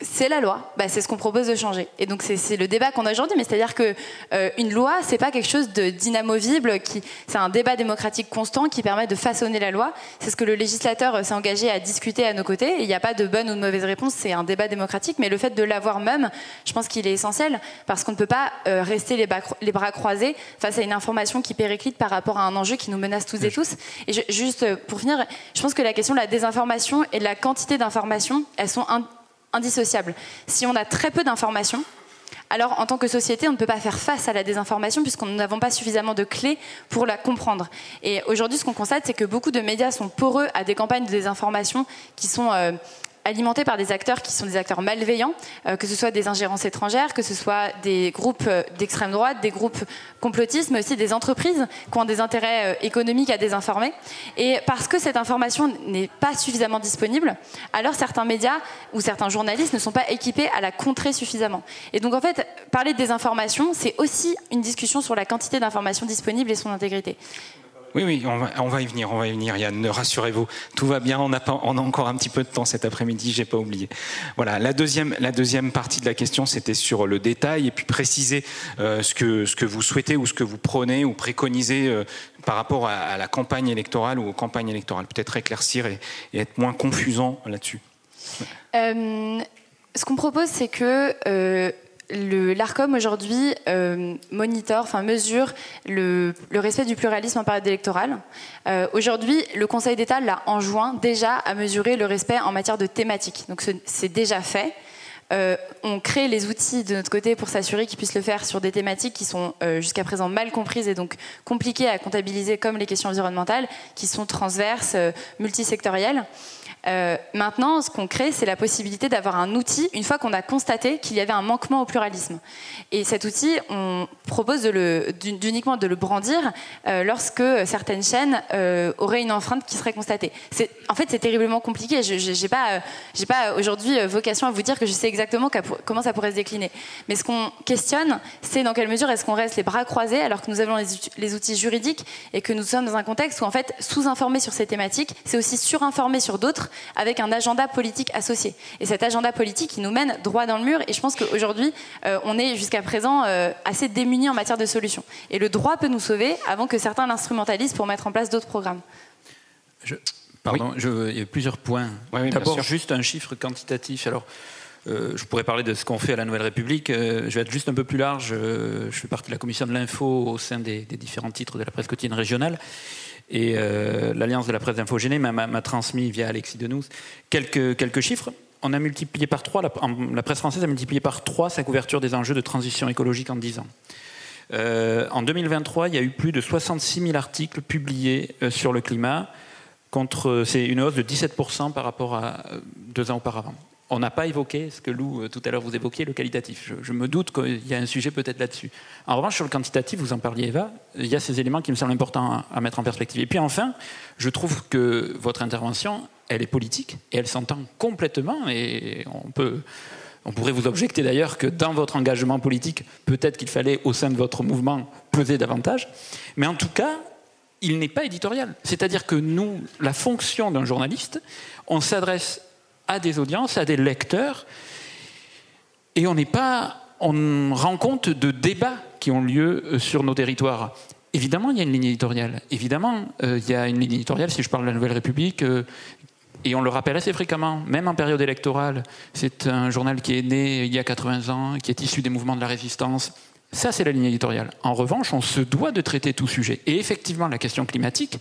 c'est la loi, c'est ce qu'on propose de changer. Et donc c'est le débat qu'on a aujourd'hui, mais c'est-à-dire que une loi, c'est pas quelque chose d'inamovible, c'est un débat démocratique constant qui permet de façonner la loi. C'est ce que le législateur s'est engagé à discuter à nos côtés. Il n'y a pas de bonne ou de mauvaise réponse, c'est un débat démocratique, mais le fait de l'avoir même, je pense qu'il est essentiel, parce qu'on ne peut pas rester les bras croisés face à une information qui périclite par rapport à un enjeu qui nous menace tous et tous. Et juste pour finir, je pense que la question de la désinformation et de la quantité d'informations, elles sont indissociables. Si on a très peu d'informations, Alors, en tant que société, on ne peut pas faire face à la désinformation puisqu'on n'avons pas suffisamment de clés pour la comprendre. Et aujourd'hui, ce qu'on constate, c'est que beaucoup de médias sont poreux à des campagnes de désinformation qui sont alimentés par des acteurs qui sont des acteurs malveillants, que ce soit des ingérences étrangères, que ce soit des groupes d'extrême droite, des groupes complotistes, mais aussi des entreprises qui ont des intérêts économiques à désinformer. Et parce que cette information n'est pas suffisamment disponible, alors certains médias ou certains journalistes ne sont pas équipés à la contrer suffisamment. Et donc en fait, parler de désinformation, c'est aussi une discussion sur la quantité d'informations disponibles et son intégrité. Oui, on va y venir, Yann, rassurez-vous, tout va bien, on a encore un petit peu de temps cet après-midi, j'ai pas oublié. Voilà, la deuxième partie de la question, c'était sur le détail, et puis préciser ce que vous souhaitez ou ce que vous prônez ou préconisez par rapport à la campagne électorale ou aux campagnes électorales, peut-être éclircir et être moins confusant là-dessus. Ce qu'on propose, c'est que l'ARCOM aujourd'hui mesure le respect du pluralisme en période électorale. Aujourd'hui, le Conseil d'État l'a enjoint déjà à mesurer le respect en matière de thématique. Donc c'est déjà fait. On crée les outils de notre côté pour s'assurer qu'ils puissent le faire sur des thématiques qui sont jusqu'à présent mal comprises et donc compliquées à comptabiliser, comme les questions environnementales, qui sont transverses, multisectorielles. Maintenant, ce qu'on crée, c'est la possibilité d'avoir un outil une fois qu'on a constaté qu'il y avait un manquement au pluralisme. Et cet outil, on propose uniquement de le brandir lorsque certaines chaînes auraient une empreinte qui serait constatée. En fait, c'est terriblement compliqué. Je n'ai pas aujourd'hui vocation à vous dire que je sais exactement comment ça pourrait se décliner. Mais ce qu'on questionne, c'est dans quelle mesure est-ce qu'on reste les bras croisés alors que nous avons les outils juridiques et que nous sommes dans un contexte où, en fait, sous-informer sur ces thématiques, c'est aussi surinformer sur d'autres, avec un agenda politique associé. Et cet agenda politique, il nous mène droit dans le mur. Et je pense qu'aujourd'hui, on est jusqu'à présent assez démunis en matière de solutions. Et le droit peut nous sauver avant que certains l'instrumentalisent pour mettre en place d'autres programmes. Il y a plusieurs points. Oui, d'abord, juste un chiffre quantitatif. Alors, je pourrais parler de ce qu'on fait à la Nouvelle République. Je vais être juste un peu plus large. Je fais partie de la commission de l'info au sein des différents titres de la presse quotidienne régionale. Et l'Alliance de la presse infogénée m'a transmis via Alexis Denous quelques chiffres. On a multiplié par 3, la presse française a multiplié par 3 sa couverture des enjeux de transition écologique en 10 ans. En 2023, il y a eu plus de 66 000 articles publiés sur le climat, c'est une hausse de 17% par rapport à 2 ans auparavant. On n'a pas évoqué ce que Lou, tout à l'heure, vous évoquiez, le qualitatif. Je me doute qu'il y a un sujet peut-être là-dessus. En revanche, sur le quantitatif, vous en parliez, Eva, il y a ces éléments qui me semblent importants à mettre en perspective. Et puis enfin, je trouve que votre intervention, elle est politique et elle s'entend complètement. Et on pourrait vous objecter d'ailleurs que dans votre engagement politique, peut-être qu'il fallait, au sein de votre mouvement, peser davantage. Mais en tout cas, il n'est pas éditorial. C'est-à-dire que nous, la fonction d'un journaliste, on s'adresse à des audiences, à des lecteurs, et on rend compte de débats qui ont lieu sur nos territoires. Évidemment, il y a une ligne éditoriale. Évidemment, il y a une ligne éditoriale, si je parle de la Nouvelle République, et on le rappelle assez fréquemment, même en période électorale. C'est un journal qui est né il y a 80 ans, qui est issu des mouvements de la résistance. Ça, c'est la ligne éditoriale. En revanche, on se doit de traiter tout sujet. Et effectivement, la question climatique,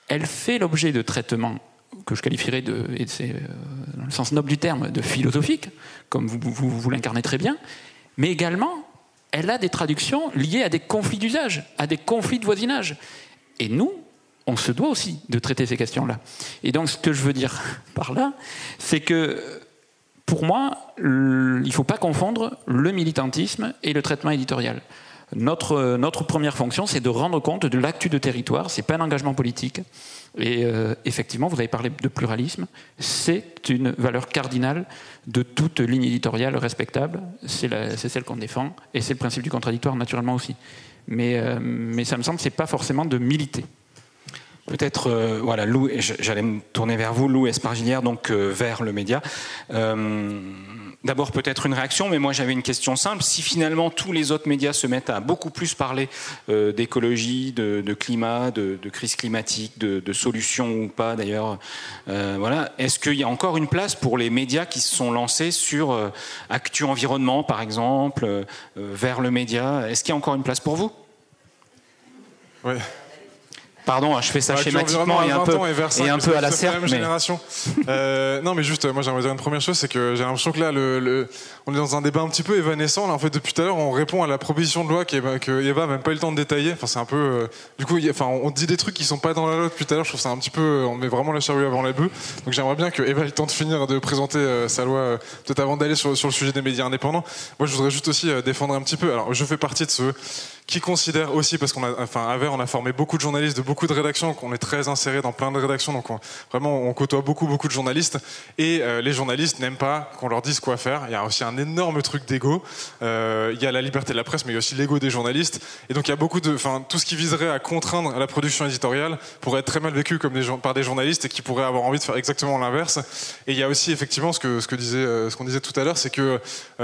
elle fait l'objet de traitements que je qualifierais et c'est dans le sens noble du terme, de philosophique, comme vous l'incarnez très bien, mais également, elle a des traductions liées à des conflits d'usage, à des conflits de voisinage. Et nous, on se doit aussi de traiter ces questions-là. Et donc, ce que je veux dire par là, c'est que, pour moi, il ne faut pas confondre le militantisme et le traitement éditorial. Notre première fonction, c'est de rendre compte de l'actu de territoire. Ce n'est pas un engagement politique. Et effectivement, vous avez parlé de pluralisme. C'est une valeur cardinale de toute ligne éditoriale respectable. C'est celle qu'on défend. Et c'est le principe du contradictoire, naturellement aussi. Mais ça me semble que ce n'est pas forcément de militer. Peut-être, voilà, Lou, j'allais me tourner vers vous, Lou Espargilière, donc vers le média. D'abord peut-être une réaction, mais moi j'avais une question simple. Si finalement tous les autres médias se mettent à beaucoup plus parler d'écologie, de climat, de crise climatique, de solutions ou pas d'ailleurs, voilà, est-ce qu'il y a encore une place pour les médias qui se sont lancés sur Actu Environnement par exemple, vers le média? Est-ce qu'il y a encore une place pour vous? Oui. Pardon, je fais ça schématiquement et un peu à la serpe. Non, mais juste, moi j'aimerais dire une première chose, c'est que j'ai l'impression que là, on est dans un débat un petit peu évanescent. Là, en fait, depuis tout à l'heure, on répond à la proposition de loi que Eva n'a même pas eu le temps de détailler. Enfin, c'est un peu. Du coup, on dit des trucs qui sont pas dans la loi depuis tout à l'heure. Je trouve ça un petit peu. On met vraiment la charrue avant les bœufs. Donc j'aimerais bien que Eva ait le temps de finir de présenter sa loi, peut-être avant d'aller sur le sujet des médias indépendants. Moi, je voudrais juste aussi défendre un petit peu. Alors, je fais partie de ceux qui considèrent aussi, parce qu'on a formé beaucoup de journalistes de beaucoup de rédactions, qu'on est très inséré dans plein de rédactions, donc on côtoie beaucoup de journalistes, et les journalistes n'aiment pas qu'on leur dise quoi faire. Il y a aussi un énorme truc d'ego. Il y a la liberté de la presse, mais il y a aussi l'ego des journalistes, et donc il y a beaucoup tout ce qui viserait à contraindre la production éditoriale pourrait être très mal vécu par des journalistes et qui pourraient avoir envie de faire exactement l'inverse. Et il y a aussi effectivement ce qu'on disait tout à l'heure, c'est que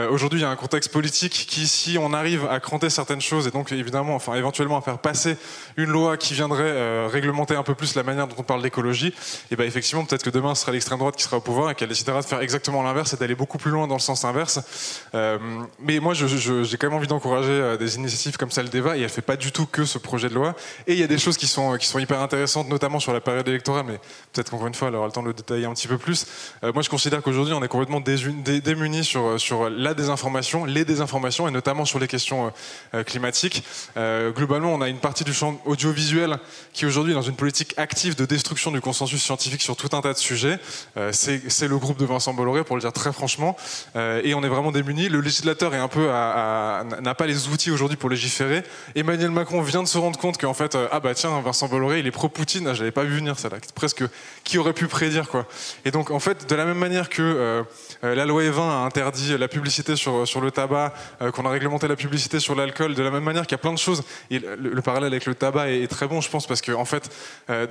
aujourd'hui il y a un contexte politique qui, si on arrive à cranter certaines choses, et donc évidemment, éventuellement à faire passer une loi qui viendrait réglementer un peu plus la manière dont on parle d'écologie, et ben effectivement peut-être que demain ce sera l'extrême droite qui sera au pouvoir et qu'elle décidera de faire exactement l'inverse et d'aller beaucoup plus loin dans le sens inverse. Mais moi j'ai quand même envie d'encourager des initiatives comme celle d'Eva, et elle fait pas du tout que ce projet de loi. Et il y a des choses qui sont hyper intéressantes, notamment sur la période électorale, mais peut-être qu'encore une fois elle aura le temps de le détailler un petit peu plus. Moi je considère qu'aujourd'hui on est complètement démunis sur la désinformation, les désinformations, et notamment sur les questions climatiques. Globalement, on a une partie du champ audiovisuel qui aujourd'hui est dans une politique active de destruction du consensus scientifique sur tout un tas de sujets. C'est le groupe de Vincent Bolloré, pour le dire très franchement, et on est vraiment démunis. Le législateur est un peu n'a pas les outils aujourd'hui pour légiférer. Emmanuel Macron vient de se rendre compte qu'en fait, tiens, Vincent Bolloré, il est pro-Poutine. Je l'avais pas vu venir, ça là. Presque, qui aurait pu prédire, quoi. Et donc, en fait, de la même manière que la loi E20 a interdit la publicité sur le tabac, qu'on a réglementé la publicité sur l'alcool, de la même manière qu'il y a plein de choses. Et le parallèle avec le tabac est très bon, je pense, parce que en fait,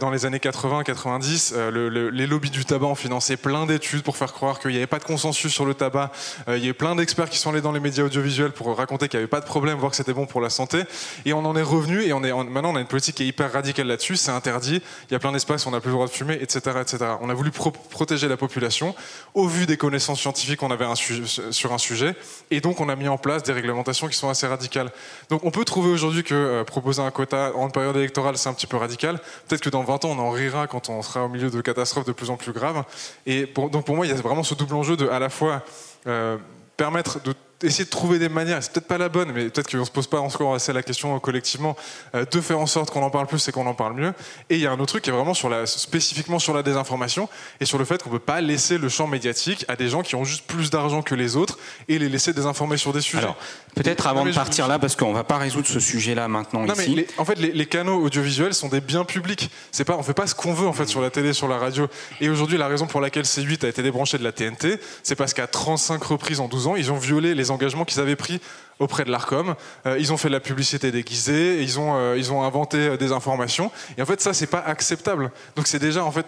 dans les années 80-90, les lobbies du tabac ont financé plein d'études pour faire croire qu'il n'y avait pas de consensus sur le tabac. Il y a plein d'experts qui sont allés dans les médias audiovisuels pour raconter qu'il n'y avait pas de problème, voir que c'était bon pour la santé. Et on en est revenu, et maintenant on a une politique qui est hyper radicale là-dessus. C'est interdit. Il y a plein d'espaces où on n'a plus le droit de fumer, etc., etc. On a voulu protéger la population au vu des connaissances scientifiques qu'on avait sur un sujet, et donc on a mis en place des réglementations qui sont assez radicales. Donc on peut trouver aujourd'hui que proposer un quota en période électorale, c'est un petit peu radical. Peut-être que dans 20 ans, on en rira quand on sera au milieu de catastrophes de plus en plus graves. Et donc pour moi, il y a vraiment ce double enjeu de à la fois permettre essayer de trouver des manières, c'est peut-être pas la bonne, mais peut-être qu'on ne se pose pas encore assez la question collectivement, de faire en sorte qu'on en parle plus et qu'on en parle mieux. Et il y a un autre truc qui est vraiment spécifiquement sur la désinformation et sur le fait qu'on ne peut pas laisser le champ médiatique à des gens qui ont juste plus d'argent que les autres et les laisser désinformer sur des sujets. Alors, peut-être avant de partir là, parce qu'on ne va pas résoudre ce sujet-là maintenant ici. Mais en fait, les canaux audiovisuels sont des biens publics. On ne fait pas ce qu'on veut en fait sur la télé, sur la radio. Et aujourd'hui, la raison pour laquelle C8 a été débranché de la TNT, c'est parce qu'à 35 reprises en 12 ans, ils ont violé les engagements qu'ils avaient pris auprès de l'Arcom. Ils ont fait de la publicité déguisée, ils ont inventé des informations, et en fait ça c'est pas acceptable. Donc c'est déjà en fait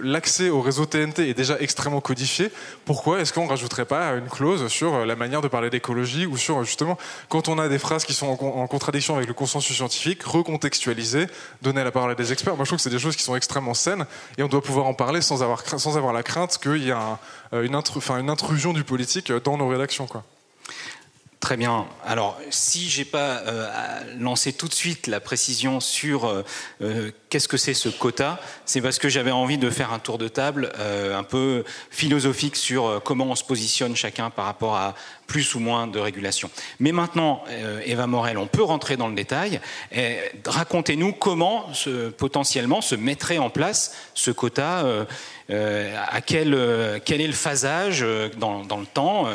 l'accès au réseau TNT est déjà extrêmement codifié. Pourquoi est-ce qu'on rajouterait pas une clause sur la manière de parler d'écologie, ou sur justement quand on a des phrases qui sont en contradiction avec le consensus scientifique, recontextualiser, donner la parole à des experts. Moi je trouve que c'est des choses qui sont extrêmement saines, et on doit pouvoir en parler sans avoir la crainte qu'il y a une intrusion du politique dans nos rédactions, quoi. Très bien. Alors, si j'ai pas lancé tout de suite la précision sur qu'est-ce que c'est ce quota, c'est parce que j'avais envie de faire un tour de table un peu philosophique sur comment on se positionne chacun par rapport à plus ou moins de régulation. Mais maintenant, Eva Morel, on peut rentrer dans le détail. Racontez-nous comment potentiellement se mettrait en place ce quota. Quel est le phasage dans le temps,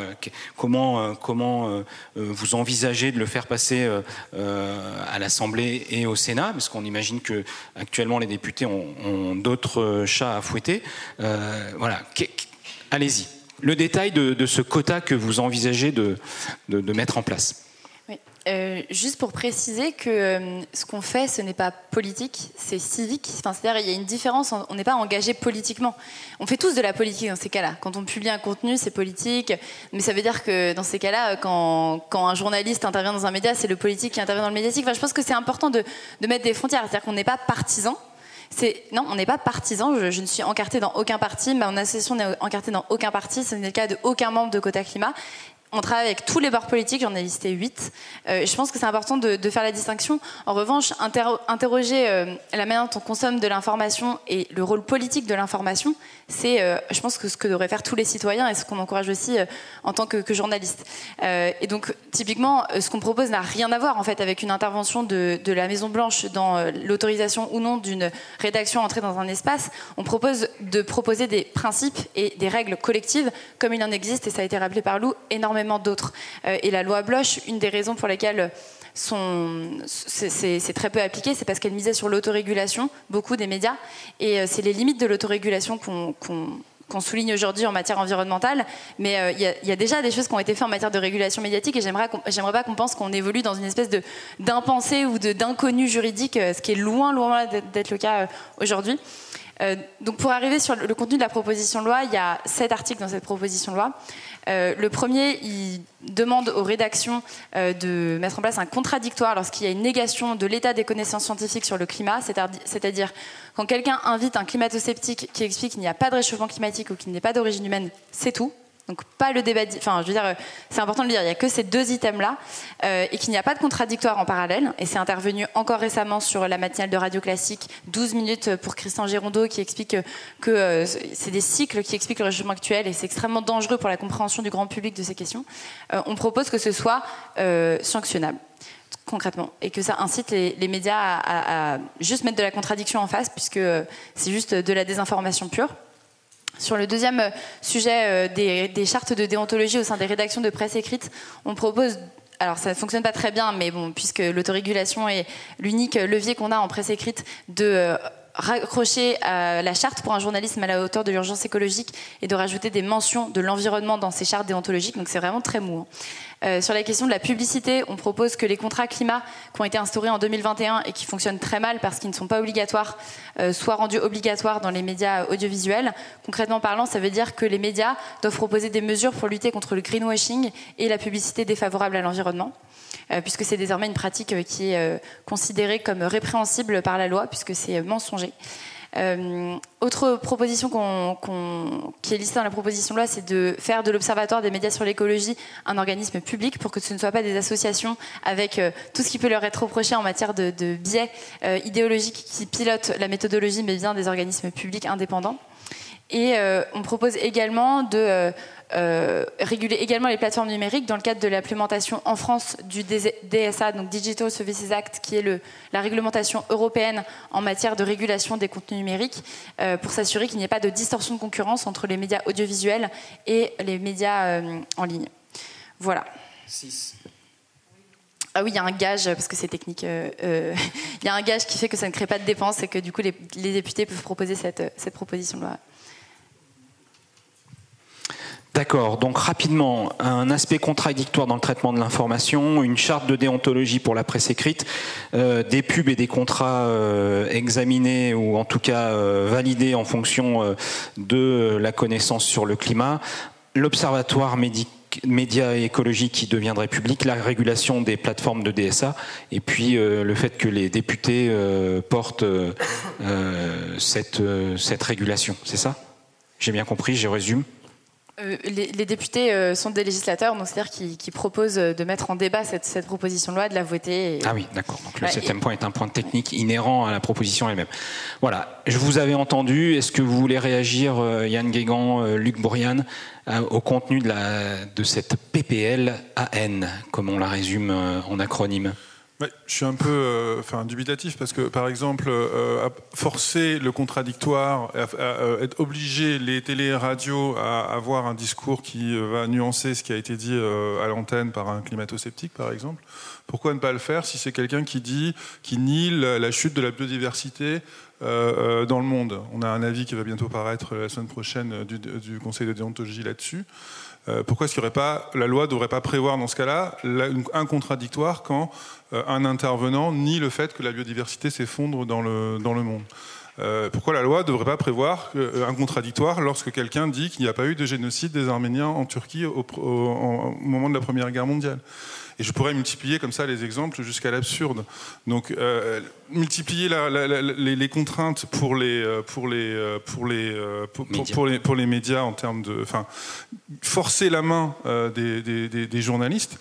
comment vous envisagez de le faire passer à l'Assemblée et au Sénat, parce qu'on imagine que actuellement les députés ont d'autres chats à fouetter. Voilà, allez-y. Le détail de ce quota que vous envisagez de mettre en place. Oui. Juste pour préciser que ce qu'on fait, ce n'est pas politique, c'est civique. Enfin, c'est-à-dire il y a une différence, on n'est pas engagé politiquement. On fait tous de la politique dans ces cas-là. Quand on publie un contenu, c'est politique, mais ça veut dire que dans ces cas-là, quand un journaliste intervient dans un média, c'est le politique qui intervient dans le médiatique. Enfin, je pense que c'est important de mettre des frontières, c'est-à-dire qu'on n'est pas partisan. Non, on n'est pas partisan, je ne suis encartée dans aucun parti, mon association n'est encartée dans aucun parti, ce n'est le cas de aucun membre de Quota Climat. on travaille avec tous les bords politiques, j'en ai listé 8. Je pense que c'est important de faire la distinction. En revanche, interroger la manière dont on consomme de l'information et le rôle politique de l'information, c'est, je pense, que ce que devraient faire tous les citoyens et ce qu'on encourage aussi en tant que journaliste. Et donc, typiquement, ce qu'on propose n'a rien à voir en fait avec une intervention de la Maison-Blanche dans l'autorisation ou non d'une rédaction entrée dans un espace. On propose de proposer des principes et des règles collectives, comme il en existe, et ça a été rappelé par Lou, énormément d'autres. Et la loi Bloch, une des raisons pour lesquelles c'est très peu appliqué, c'est parce qu'elle misait sur l'autorégulation, beaucoup des médias, et c'est les limites de l'autorégulation qu'on souligne aujourd'hui en matière environnementale, mais il y a déjà des choses qui ont été faites en matière de régulation médiatique, et j'aimerais pas qu'on pense qu'on évolue dans une espèce d'impensé ou d'inconnu juridique, ce qui est loin d'être le cas aujourd'hui. Donc pour arriver sur le contenu de la proposition de loi, il y a 7 articles dans cette proposition de loi. Le premier, il demande aux rédactions de mettre en place un contradictoire lorsqu'il y a une négation de l'état des connaissances scientifiques sur le climat, c'est-à-dire quand quelqu'un invite un climato-sceptique qui explique qu'il n'y a pas de réchauffement climatique ou qu'il n'est pas d'origine humaine, c'est tout. Donc pas le débat, enfin je veux dire, c'est important de le dire, il n'y a que ces 2 items-là et qu'il n'y a pas de contradictoire en parallèle. Et c'est intervenu encore récemment sur la matinale de Radio Classique, 12 minutes pour Christian Girondeau qui explique que c'est des cycles qui expliquent le réchauffement actuel et c'est extrêmement dangereux pour la compréhension du grand public de ces questions. On propose que ce soit sanctionnable concrètement et que ça incite les médias à juste mettre de la contradiction en face puisque c'est juste de la désinformation pure. Sur le deuxième sujet des chartes de déontologie au sein des rédactions de presse écrite, on propose, alors ça ne fonctionne pas très bien, mais bon, puisque l'autorégulation est l'unique levier qu'on a en presse écrite, de raccrocher la charte pour un journalisme à la hauteur de l'urgence écologique et de rajouter des mentions de l'environnement dans ces chartes déontologiques, donc c'est vraiment très mou. Sur la question de la publicité, on propose que les contrats climat qui ont été instaurés en 2021 et qui fonctionnent très mal parce qu'ils ne sont pas obligatoires, soient rendus obligatoires dans les médias audiovisuels. Concrètement parlant, ça veut dire que les médias doivent proposer des mesures pour lutter contre le greenwashing et la publicité défavorable à l'environnement, puisque c'est désormais une pratique qui est considérée comme répréhensible par la loi, puisque c'est mensonger. Autre proposition qui est listée dans la proposition de loi, c'est de faire de l'Observatoire des médias sur l'écologie un organisme public pour que ce ne soit pas des associations avec tout ce qui peut leur être reproché en matière de biais idéologiques qui pilotent la méthodologie, mais bien des organismes publics indépendants. Et on propose également de réguler également les plateformes numériques dans le cadre de l'implémentation en France du DSA, donc Digital Services Act, qui est la réglementation européenne en matière de régulation des contenus numériques, pour s'assurer qu'il n'y ait pas de distorsion de concurrence entre les médias audiovisuels et les médias en ligne. Voilà. 6. Ah oui, il y a un gage, parce que c'est technique, il y a un gage qui fait que ça ne crée pas de dépenses et que du coup les députés peuvent proposer cette proposition de loi. D'accord, donc rapidement, un aspect contradictoire dans le traitement de l'information, une charte de déontologie pour la presse écrite, des pubs et des contrats examinés ou en tout cas validés en fonction de la connaissance sur le climat, l'observatoire médias et écologie qui deviendrait public, la régulation des plateformes de DSA et puis le fait que les députés portent cette régulation, c'est ça ? J'ai bien compris, je résume. Les députés sont des législateurs, donc c'est-à-dire qu'ils proposent de mettre en débat cette proposition de loi, de la voter. Ah oui, d'accord. Donc le 7e point est un point technique inhérent à la proposition elle-même. Voilà, je vous avais entendu. Est-ce que vous voulez réagir, Yann Guégan, Luc Bourriane, au contenu de cette PPL AN, comme on la résume en acronyme ? Je suis un peu dubitatif parce que, par exemple, forcer le contradictoire, être obligé les télé et radios à avoir un discours qui va nuancer ce qui a été dit à l'antenne par un climato-sceptique, par exemple. Pourquoi ne pas le faire si c'est quelqu'un qui nie la chute de la biodiversité dans le monde ? On a un avis qui va bientôt paraître la semaine prochaine du Conseil de déontologie là-dessus. Pourquoi est-ce que la loi ne devrait pas prévoir dans ce cas-là un contradictoire quand un intervenant nie le fait que la biodiversité s'effondre dans le monde ? Pourquoi la loi ne devrait pas prévoir un contradictoire lorsque quelqu'un dit qu'il n'y a pas eu de génocide des Arméniens en Turquie au moment de la Première Guerre mondiale? Et je pourrais multiplier comme ça les exemples jusqu'à l'absurde. Donc, multiplier les contraintes pour les médias en termes de, enfin, forcer la main des journalistes.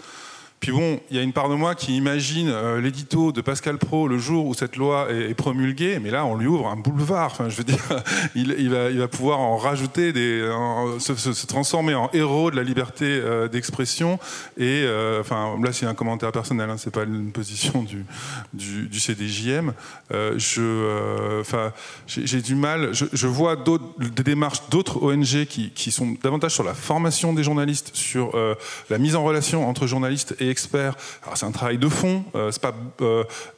Puis bon, il y a une part de moi qui imagine l'édito de Pascal Praud le jour où cette loi est promulguée, mais là on lui ouvre un boulevard. Enfin, je veux dire, il va pouvoir en rajouter se transformer en héros de la liberté d'expression. Et enfin, là c'est un commentaire personnel, hein, c'est pas une position du CDJM. J'ai du mal. Je vois des démarches d'autres ONG qui sont davantage sur la formation des journalistes, sur la mise en relation entre journalistes et experts. Alors c'est un travail de fond, c'est pas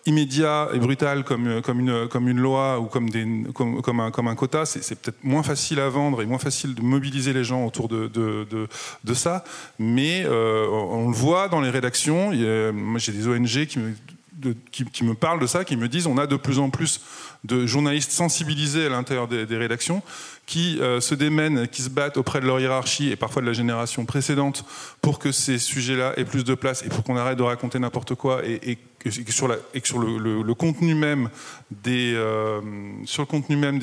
immédiat et brutal comme une loi ou comme un quota. C'est peut-être moins facile à vendre et moins facile de mobiliser les gens autour de ça, mais on le voit dans les rédactions. Moi j'ai des ONG qui me parlent de ça, qui me disent on a de plus en plus de journalistes sensibilisés à l'intérieur des rédactions qui se démènent, qui se battent auprès de leur hiérarchie et parfois de la génération précédente pour que ces sujets-là aient plus de place et pour qu'on arrête de raconter n'importe quoi et que sur le contenu même des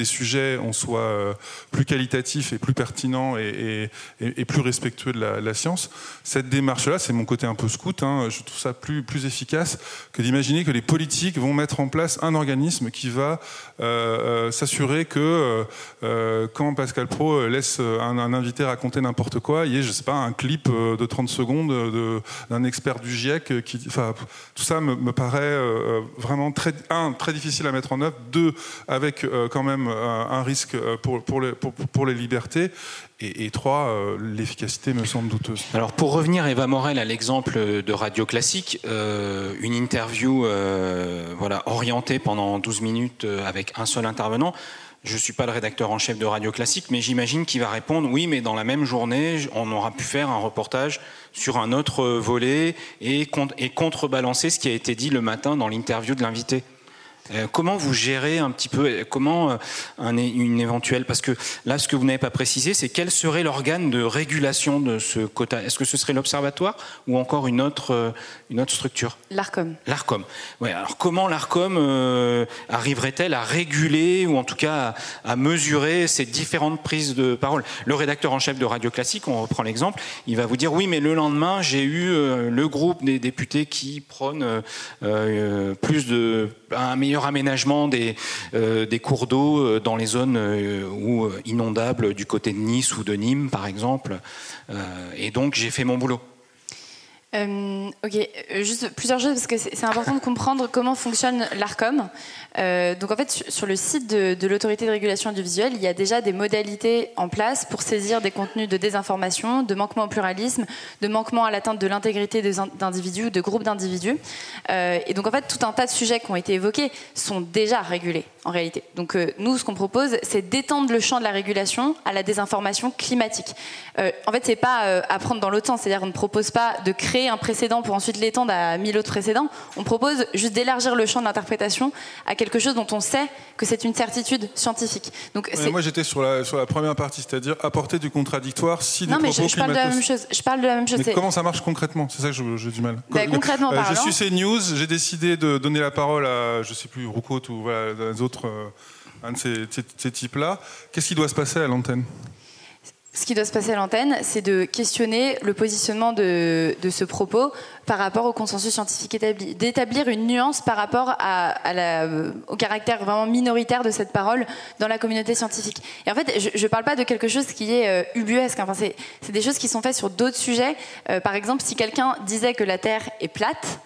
sujets on soit plus qualitatif et plus pertinent et plus respectueux de la science. Cette démarche-là, c'est mon côté un peu scout, hein, je trouve ça plus efficace que d'imaginer que les politiques vont mettre en place un organisme qui va s'assurer que quand Pascal Praud laisse un invité raconter n'importe quoi, il y ait, je sais pas, un clip de 30 secondes d'un expert du GIEC tout ça me paraît vraiment très difficile à mettre en œuvre, avec quand même un risque pour les libertés, et trois, l'efficacité me semble douteuse. Alors pour revenir, Eva Morel, à l'exemple de Radio Classique, une interview orientée pendant 12 minutes avec un seul intervenant. Je ne suis pas le rédacteur en chef de Radio Classique, mais j'imagine qu'il va répondre « Oui, mais dans la même journée, on aura pu faire un reportage sur un autre volet et contrebalancer ce qui a été dit le matin dans l'interview de l'invité ». Comment vous gérez un petit peu, comment une éventuelle, parce que là ce que vous n'avez pas précisé, c'est quel serait l'organe de régulation de ce quota? Est-ce que ce serait l'Observatoire ou encore une autre structure? L'Arcom. L'Arcom. Ouais, alors comment l'Arcom arriverait-elle à réguler ou en tout cas à mesurer ces différentes prises de parole? Le rédacteur en chef de Radio Classique, on reprend l'exemple, il va vous dire oui, mais le lendemain j'ai eu le groupe des députés qui prônent un meilleur aménagement des cours d'eau dans les zones inondables du côté de Nice ou de Nîmes par exemple, et donc j'ai fait mon boulot. Ok, juste plusieurs choses parce que c'est important de comprendre comment fonctionne l'Arcom. Donc en fait, sur le site de l'autorité de régulation audiovisuelle, il y a déjà des modalités en place pour saisir des contenus de désinformation, de manquement au pluralisme, de manquement à l'atteinte de l'intégrité d'individus ou de groupes d'individus. Et donc en fait, tout un tas de sujets qui ont été évoqués sont déjà régulés en réalité. Donc nous, ce qu'on propose, c'est d'étendre le champ de la régulation à la désinformation climatique. En fait, c'est pas à prendre dans l'autre sens, c'est-à-dire qu'on ne propose pas de créer un précédent pour ensuite l'étendre à 1000 autres précédents. On propose juste d'élargir le champ d'interprétation à quelque chose dont on sait que c'est une certitude scientifique. Donc, moi j'étais sur la première partie, c'est-à-dire apporter du contradictoire si des propos climatos... je parle de la même chose. Je parle de la même chose. Mais comment ça marche concrètement? C'est ça que j'ai du mal. Concrètement parlant... Je suis CNews, j'ai décidé de donner la parole à, je sais plus, Roucault ou les autres, un de ces types-là. Qu'est-ce qui doit se passer à l'antenne? Ce qui doit se passer à l'antenne, c'est de questionner le positionnement de ce propos par rapport au consensus scientifique établi, d'établir une nuance par rapport au caractère vraiment minoritaire de cette parole dans la communauté scientifique. Et en fait, je ne parle pas de quelque chose qui est ubuesque, enfin, c'est des choses qui sont faites sur d'autres sujets. Par exemple, si quelqu'un disait que la Terre est plate,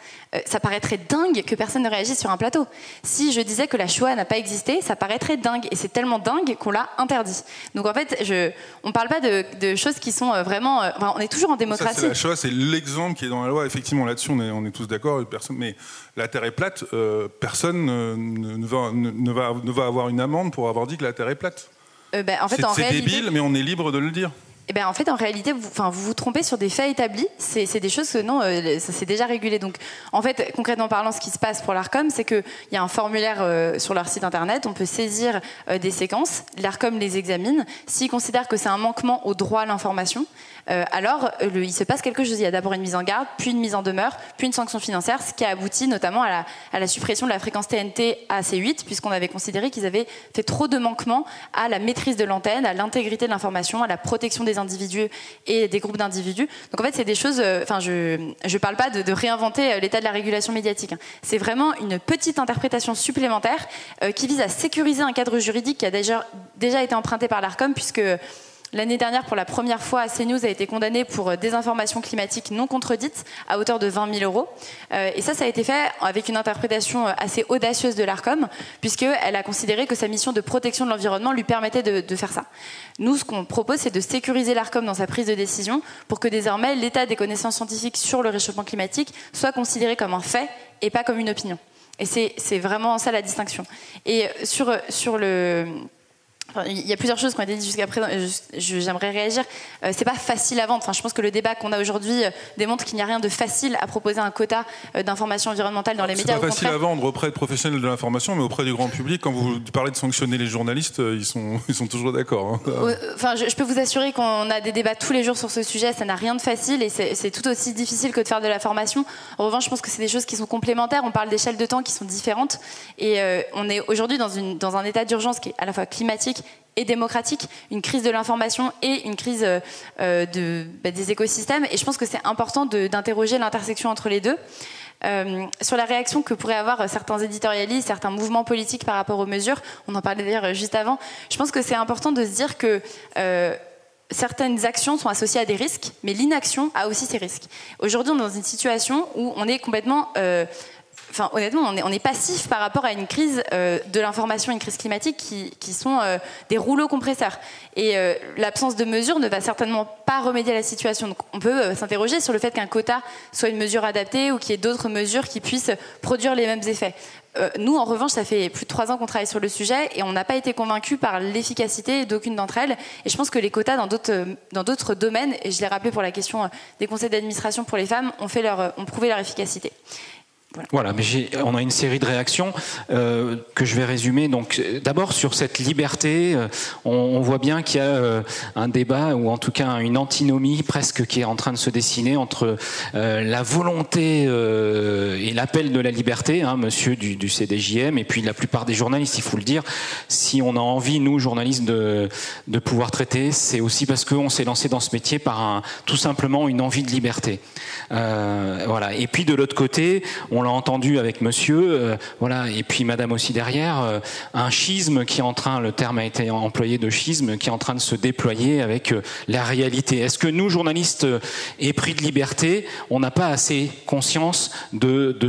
ça paraîtrait dingue que personne ne réagisse sur un plateau. Si je disais que la Shoah n'a pas existé, ça paraîtrait dingue. Et c'est tellement dingue qu'on l'a interdit. Donc en fait, on ne parle pas de choses qui sont vraiment... on est toujours en démocratie. Ça, la Shoah, c'est l'exemple qui est dans la loi. Effectivement, là-dessus, on est tous d'accord. Mais la Terre est plate. Personne ne va avoir une amende pour avoir dit que la Terre est plate. En fait, c'est débile, mais on est libre de le dire. Eh ben, en fait, en réalité, vous vous trompez sur des faits établis. C'est des choses que non, ça s'est déjà régulé. Donc, en fait, concrètement parlant, ce qui se passe pour l'Arcom, c'est qu'il y a un formulaire sur leur site internet. On peut saisir des séquences. L'Arcom les examine. S'ils considèrent que c'est un manquement au droit à l'information, alors il se passe quelque chose. Il y a d'abord une mise en garde, puis une mise en demeure, puis une sanction financière, ce qui a abouti notamment à la suppression de la fréquence TNT à C8, puisqu'on avait considéré qu'ils avaient fait trop de manquements à la maîtrise de l'antenne, à l'intégrité de l'information, à la protection des individus et des groupes d'individus. Donc en fait, c'est des choses. Je parle pas de réinventer l'état de la régulation médiatique. C'est vraiment une petite interprétation supplémentaire qui vise à sécuriser un cadre juridique qui a déjà été emprunté par l'Arcom, puisque l'année dernière, pour la première fois, CNews a été condamné pour désinformation climatique non contredite à hauteur de 20 000 €. Et ça a été fait avec une interprétation assez audacieuse de l'Arcom, puisqu'elle a considéré que sa mission de protection de l'environnement lui permettait de faire ça. Nous, ce qu'on propose, c'est de sécuriser l'Arcom dans sa prise de décision pour que désormais l'état des connaissances scientifiques sur le réchauffement climatique soit considéré comme un fait et pas comme une opinion. Et c'est vraiment ça la distinction. Et sur le... Il y a plusieurs choses qui ont été dites jusqu'à présent. J'aimerais réagir. C'est pas facile à vendre. Je pense que le débat qu'on a aujourd'hui démontre qu'il n'y a rien de facile à proposer un quota d'information environnementale dans les médias. C'est pas facile à vendre auprès de professionnels de l'information, mais auprès du grand public, quand vous parlez de sanctionner les journalistes, ils sont toujours d'accord. Je peux vous assurer qu'on a des débats tous les jours sur ce sujet. Ça n'a rien de facile et c'est tout aussi difficile que de faire de la formation. En revanche, je pense que c'est des choses qui sont complémentaires. On parle d'échelles de temps qui sont différentes et on est aujourd'hui dans un état d'urgence qui est à la fois climatique et démocratique, une crise de l'information et une crise des écosystèmes. Et je pense que c'est important d'interroger l'intersection entre les deux. Sur la réaction que pourraient avoir certains éditorialistes, certains mouvements politiques par rapport aux mesures, on en parlait d'ailleurs juste avant, je pense que c'est important de se dire que certaines actions sont associées à des risques, mais l'inaction a aussi ses risques. Aujourd'hui, on est dans une situation où on est complètement... honnêtement, on est passif par rapport à une crise de l'information, une crise climatique qui sont des rouleaux compresseurs. Et l'absence de mesures ne va certainement pas remédier à la situation. Donc on peut s'interroger sur le fait qu'un quota soit une mesure adaptée ou qu'il y ait d'autres mesures qui puissent produire les mêmes effets. Nous, en revanche, ça fait plus de 3 ans qu'on travaille sur le sujet et on n'a pas été convaincus par l'efficacité d'aucune d'entre elles. Et je pense que les quotas dans d'autres domaines, et je l'ai rappelé pour la question des conseils d'administration pour les femmes, ont prouvé leur efficacité. Voilà, mais on a une série de réactions que je vais résumer. Donc, d'abord sur cette liberté, on voit bien qu'il y a un débat ou en tout cas une antinomie presque qui est en train de se dessiner entre la volonté et l'appel de la liberté, monsieur du CDJM, et puis la plupart des journalistes, il faut le dire. Si on a envie, nous journalistes, de pouvoir traiter, c'est aussi parce qu'on s'est lancé dans ce métier par tout simplement une envie de liberté. Voilà. Et puis de l'autre côté, on l'a entendu avec monsieur, voilà, et puis madame aussi derrière, un schisme qui est en train, le terme a été employé de schisme, qui est en train de se déployer avec la réalité. Est-ce que nous, journalistes épris de liberté, on n'a pas assez conscience de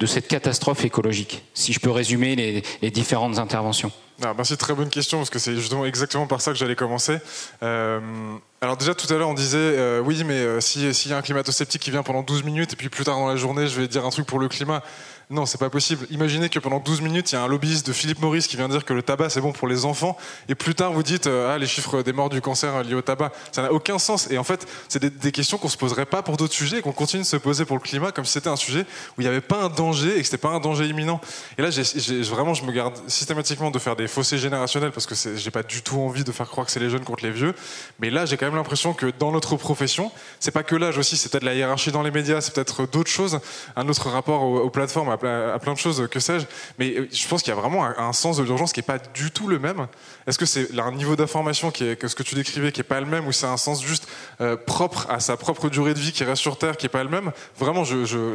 cette catastrophe écologique? Si je peux résumer les différentes interventions. Merci, très bonne question, parce que c'est justement exactement par ça que j'allais commencer. Alors déjà, tout à l'heure, on disait, oui, mais s'il y a un climato-sceptique qui vient pendant 12 minutes, et puis plus tard dans la journée, je vais dire un truc pour le climat... Non, c'est pas possible. Imaginez que pendant 12 minutes, il y a un lobbyiste de Philip Morris qui vient dire que le tabac, c'est bon pour les enfants, et plus tard, vous dites, les chiffres des morts du cancer liés au tabac, ça n'a aucun sens. Et en fait, c'est des questions qu'on se poserait pas pour d'autres sujets, et qu'on continue de se poser pour le climat, comme si c'était un sujet où il n'y avait pas un danger, et que c'était pas un danger imminent. Et là, vraiment, je me garde systématiquement de faire des fossés générationnels, parce que j'ai pas du tout envie de faire croire que c'est les jeunes contre les vieux. Mais là, j'ai quand même l'impression que dans notre profession, c'est pas que l'âge aussi, c'est peut-être la hiérarchie dans les médias, c'est peut-être d'autres choses, un autre rapport aux plateformes, à plein de choses, que sais-je. Mais je pense qu'il y a vraiment un sens de l'urgence qui est pas du tout le même. Est-ce que c'est un niveau d'information que ce que tu décrivais qui est pas le même, ou c'est un sens juste propre à sa propre durée de vie qui reste sur Terre qui est pas le même? Vraiment,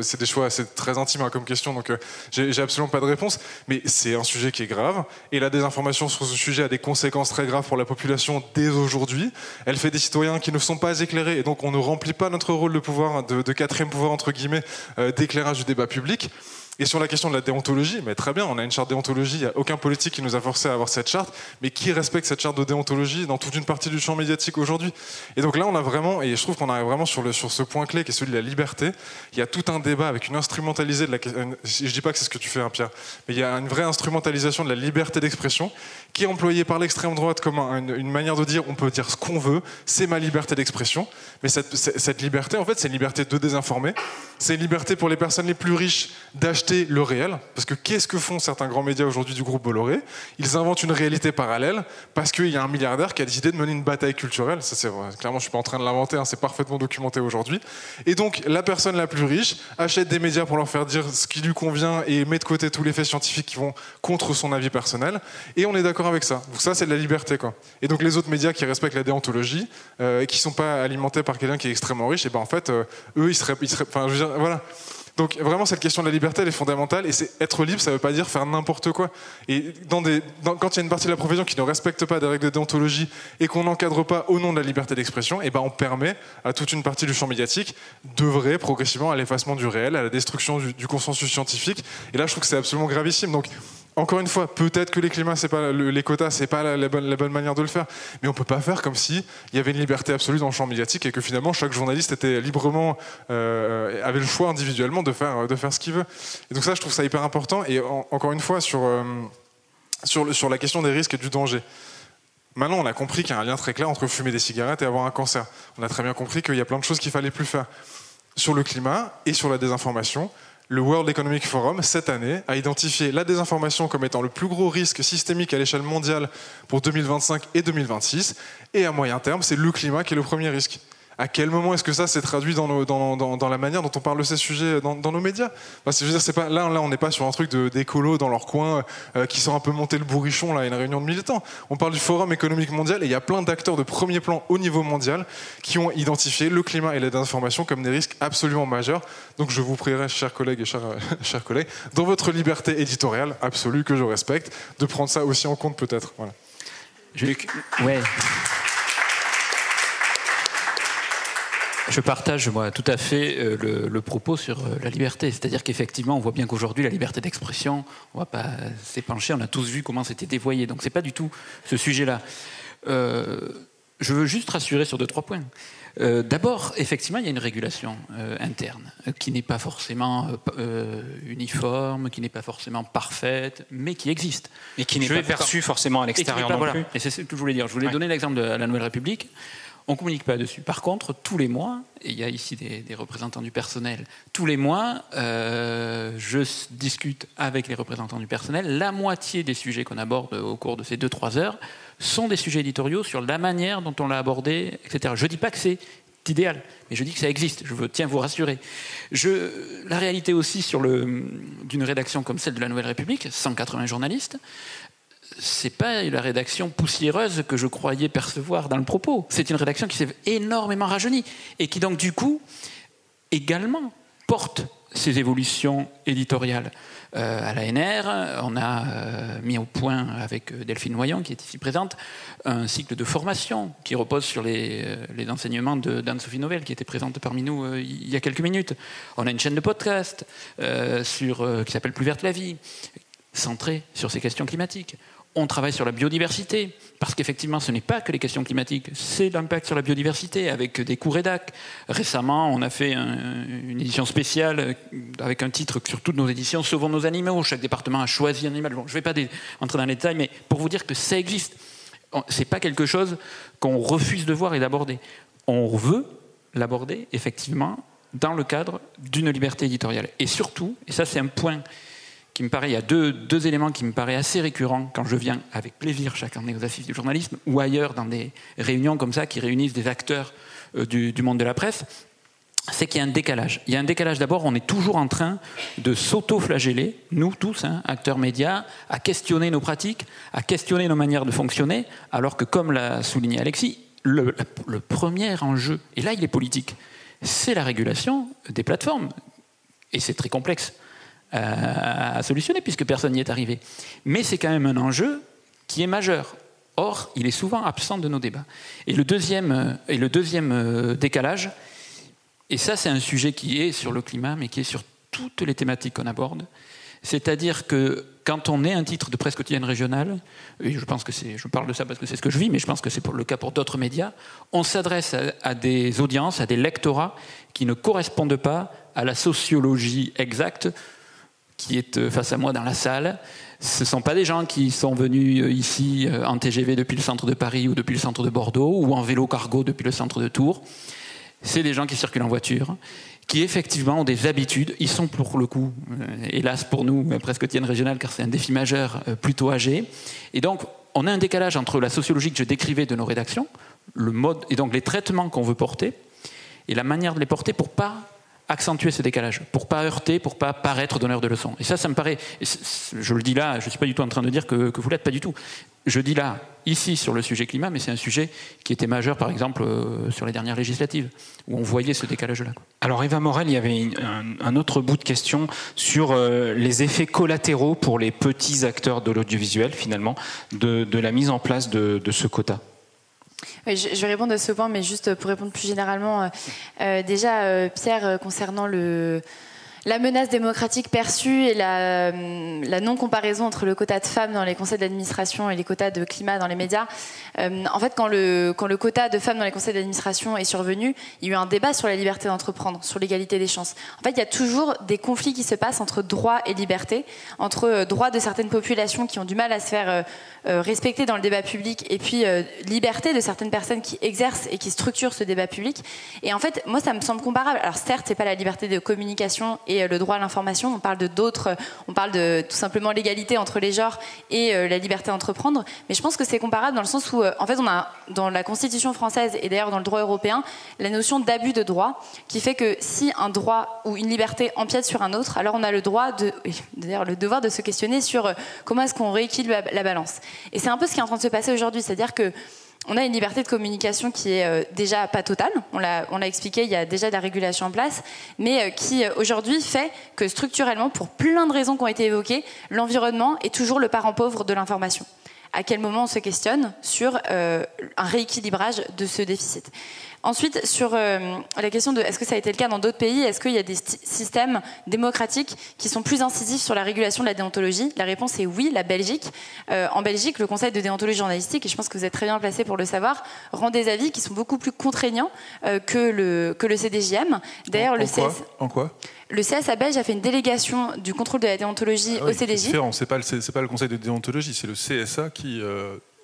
c'est des choix, c'est très intime comme question, donc j'ai absolument pas de réponse. Mais c'est un sujet qui est grave, et la désinformation sur ce sujet a des conséquences très graves pour la population dès aujourd'hui. Elle fait des citoyens qui ne sont pas éclairés, et donc on ne remplit pas notre rôle de pouvoir, de quatrième pouvoir entre guillemets, d'éclairage du débat public. Et sur la question de la déontologie, mais très bien, on a une charte déontologie, il n'y a aucun politique qui nous a forcé à avoir cette charte, mais qui respecte cette charte de déontologie dans toute une partie du champ médiatique aujourd'hui? Et donc là, on a vraiment, et je trouve qu'on arrive vraiment sur ce point clé qui est celui de la liberté. Il y a tout un débat avec une instrumentalisation de la... Je dis pas que c'est ce que tu fais, hein, Pierre, mais il y a une vraie instrumentalisation de la liberté d'expression qui est employée par l'extrême droite comme une manière de dire on peut dire ce qu'on veut, c'est ma liberté d'expression. Mais cette liberté, en fait, c'est une liberté de désinformer. C'est une liberté pour les personnes les plus riches d'acheter le réel. Parce que qu'est-ce que font certains grands médias aujourd'hui du groupe Bolloré? Ils inventent une réalité parallèle parce qu'il y a un milliardaire qui a décidé de mener une bataille culturelle. Ça, c'est vrai. Clairement, je suis pas en train de l'inventer, hein, c'est parfaitement documenté aujourd'hui. Et donc, la personne la plus riche achète des médias pour leur faire dire ce qui lui convient et met de côté tous les faits scientifiques qui vont contre son avis personnel. Et on est d'accord avec ça. Donc ça, c'est de la liberté, quoi. Et donc, les autres médias qui respectent la déontologie et qui sont pas alimentés par quelqu'un qui est extrêmement riche, et ben en fait, eux, ils seraient, enfin, je veux dire, voilà. Donc vraiment, cette question de la liberté, elle est fondamentale. Et être libre, ça ne veut pas dire faire n'importe quoi. Et quand il y a une partie de la profession qui ne respecte pas des règles de déontologie et qu'on n'encadre pas au nom de la liberté d'expression, et ben on permet à toute une partie du champ médiatique d'œuvrer progressivement à l'effacement du réel, à la destruction du consensus scientifique. Et là, je trouve que c'est absolument gravissime. Donc, encore une fois, peut-être que les quotas, c'est pas la bonne manière de le faire, mais on peut pas faire comme si il y avait une liberté absolue dans le champ médiatique et que finalement chaque journaliste était librement avait le choix individuellement de faire ce qu'il veut. Et donc ça, je trouve ça hyper important. Et encore une fois sur la question des risques et du danger. Maintenant, on a compris qu'il y a un lien très clair entre fumer des cigarettes et avoir un cancer. On a très bien compris qu'il y a plein de choses qu'il fallait plus faire sur le climat et sur la désinformation. Le World Economic Forum, cette année, a identifié la désinformation comme étant le plus gros risque systémique à l'échelle mondiale pour 2025 et 2026. Et à moyen terme, c'est le climat qui est le premier risque. À quel moment est-ce que ça s'est traduit dans la manière dont on parle de ces sujets dans nos médias? Enfin, je veux dire, c'est pas, là, on n'est pas sur un truc d'écolos dans leur coin qui sont un peu montés le bourrichon là, à une réunion de militants. On parle du Forum économique mondial et il y a plein d'acteurs de premier plan au niveau mondial qui ont identifié le climat et la désinformation comme des risques absolument majeurs. Donc je vous prierai, chers collègues et chers collègues, dans votre liberté éditoriale absolue que je respecte, de prendre ça aussi en compte peut-être. Voilà. Ouais. Je partage, moi, tout à fait le propos sur la liberté. C'est-à-dire qu'effectivement, on voit bien qu'aujourd'hui, la liberté d'expression, on ne va pas s'épancher, on a tous vu comment c'était dévoyé. Donc, ce n'est pas du tout ce sujet-là. Je veux juste rassurer sur 2-3 points. D'abord, effectivement, il y a une régulation interne qui n'est pas forcément uniforme, qui n'est pas forcément parfaite, mais qui existe. Et qui n'est pas perçue forcément à l'extérieur non plus. Et c'est ce que je voulais dire. Je voulais donner l'exemple de la Nouvelle République. On ne communique pas dessus. Par contre, tous les mois, et il y a ici des représentants du personnel, tous les mois, je discute avec les représentants du personnel. La moitié des sujets qu'on aborde au cours de ces 2-3 heures sont des sujets éditoriaux sur la manière dont on l'a abordé, etc. Je ne dis pas que c'est idéal, mais je dis que ça existe. Je tiens à vous rassurer. La réalité aussi d'une rédaction comme celle de la Nouvelle République, 180 journalistes, c'est pas la rédaction poussiéreuse que je croyais percevoir dans le propos. C'est une rédaction qui s'est énormément rajeunie et qui donc du coup également porte ces évolutions éditoriales. À l'ANR, on a mis au point avec Delphine Noyon, qui est ici présente, un cycle de formation qui repose sur les enseignements d'Anne-Sophie Novelle, qui était présente parmi nous il y a quelques minutes. On a une chaîne de podcast qui s'appelle Plus verte la vie, centrée sur ces questions climatiques. On travaille sur la biodiversité, parce qu'effectivement, ce n'est pas que les questions climatiques, c'est l'impact sur la biodiversité, avec des cours rédac. Récemment, on a fait une édition spéciale avec un titre sur toutes nos éditions, Sauvons nos animaux. Chaque département a choisi un animal. Bon, je ne vais pas entrer dans les détails, mais pour vous dire que ça existe. Ce n'est pas quelque chose qu'on refuse de voir et d'aborder. On veut l'aborder, effectivement, dans le cadre d'une liberté éditoriale. Et surtout, et ça c'est un point qui me paraît, il y a deux éléments qui me paraissent assez récurrents quand je viens avec plaisir chaque année aux Assises du journalisme ou ailleurs dans des réunions comme ça qui réunissent des acteurs du monde de la presse, c'est qu'il y a un décalage. Il y a un décalage d'abord, on est toujours en train de s'auto-flageller, nous tous, acteurs médias, à questionner nos pratiques, à questionner nos manières de fonctionner, alors que comme l'a souligné Alexis, le premier enjeu, et là il est politique, c'est la régulation des plateformes. Et c'est très complexe à solutionner puisque personne n'y est arrivé. Mais c'est quand même un enjeu qui est majeur. Or, il est souvent absent de nos débats. Et le deuxième décalage, et ça c'est un sujet qui est sur le climat, mais qui est sur toutes les thématiques qu'on aborde. C'est-à-dire que quand on est un titre de presse quotidienne régionale, et je pense que je parle de ça parce que c'est ce que je vis, mais je pense que c'est le cas pour d'autres médias, on s'adresse à des audiences, à des lectorats qui ne correspondent pas à la sociologie exacte qui est face à moi dans la salle. Ce ne sont pas des gens qui sont venus ici en TGV depuis le centre de Paris ou depuis le centre de Bordeaux ou en vélo cargo depuis le centre de Tours. C'est des gens qui circulent en voiture, qui effectivement ont des habitudes. Ils sont pour le coup, hélas pour nous, presse quotidienne régionale, car c'est un défi majeur, plutôt âgés. Et donc, on a un décalage entre la sociologie que je décrivais de nos rédactions, le mode, et donc les traitements qu'on veut porter, et la manière de les porter pour pas accentuer ce décalage, pour pas heurter, pour pas paraître donneur de leçons. Et ça me paraît, je le dis là, je ne suis pas du tout en train de dire que vous l'êtes, pas du tout. Je dis là, ici, sur le sujet climat, mais c'est un sujet qui était majeur, par exemple, sur les dernières législatives, où on voyait ce décalage-là. Alors Eva Morel, il y avait un autre bout de question sur les effets collatéraux pour les petits acteurs de l'audiovisuel, finalement, de la mise en place de ce quota. Oui, je vais répondre à ce point, mais juste pour répondre plus généralement, déjà, Pierre, concernant la menace démocratique perçue et la non-comparaison entre le quota de femmes dans les conseils d'administration et les quotas de climat dans les médias. En fait, quand le quota de femmes dans les conseils d'administration est survenu, il y a eu un débat sur la liberté d'entreprendre, sur l'égalité des chances. En fait, il y a toujours des conflits qui se passent entre droit et liberté, entre droits de certaines populations qui ont du mal à se faire respecter dans le débat public et puis liberté de certaines personnes qui exercent et qui structurent ce débat public. Et en fait, moi, ça me semble comparable. Alors certes, c'est pas la liberté de communication et le droit à l'information, on parle de tout simplement l'égalité entre les genres et la liberté d'entreprendre, mais je pense que c'est comparable dans le sens où en fait on a dans la Constitution française et d'ailleurs dans le droit européen la notion d'abus de droit qui fait que si un droit ou une liberté empiète sur un autre, alors on a le droit d'ailleurs le devoir de se questionner sur comment est-ce qu'on rééquilibre la balance. Et c'est un peu ce qui est en train de se passer aujourd'hui, c'est-à-dire que on a une liberté de communication qui est déjà pas totale, on l'a expliqué, il y a déjà de la régulation en place, mais qui aujourd'hui fait que structurellement, pour plein de raisons qui ont été évoquées, l'environnement est toujours le parent pauvre de l'information. À quel moment on se questionne sur un rééquilibrage de ce déficit. Ensuite, sur la question de est-ce que ça a été le cas dans d'autres pays, est-ce qu'il y a des systèmes démocratiques qui sont plus incisifs sur la régulation de la déontologie? La réponse est oui, la Belgique. En Belgique, le Conseil de déontologie journalistique, et je pense que vous êtes très bien placé pour le savoir, rend des avis qui sont beaucoup plus contraignants que le CDJM. D'ailleurs, En quoi le CSA belge a fait une délégation du contrôle de la déontologie au CDJ. C'est différent, c'est pas le Conseil de déontologie, c'est le CSA qui...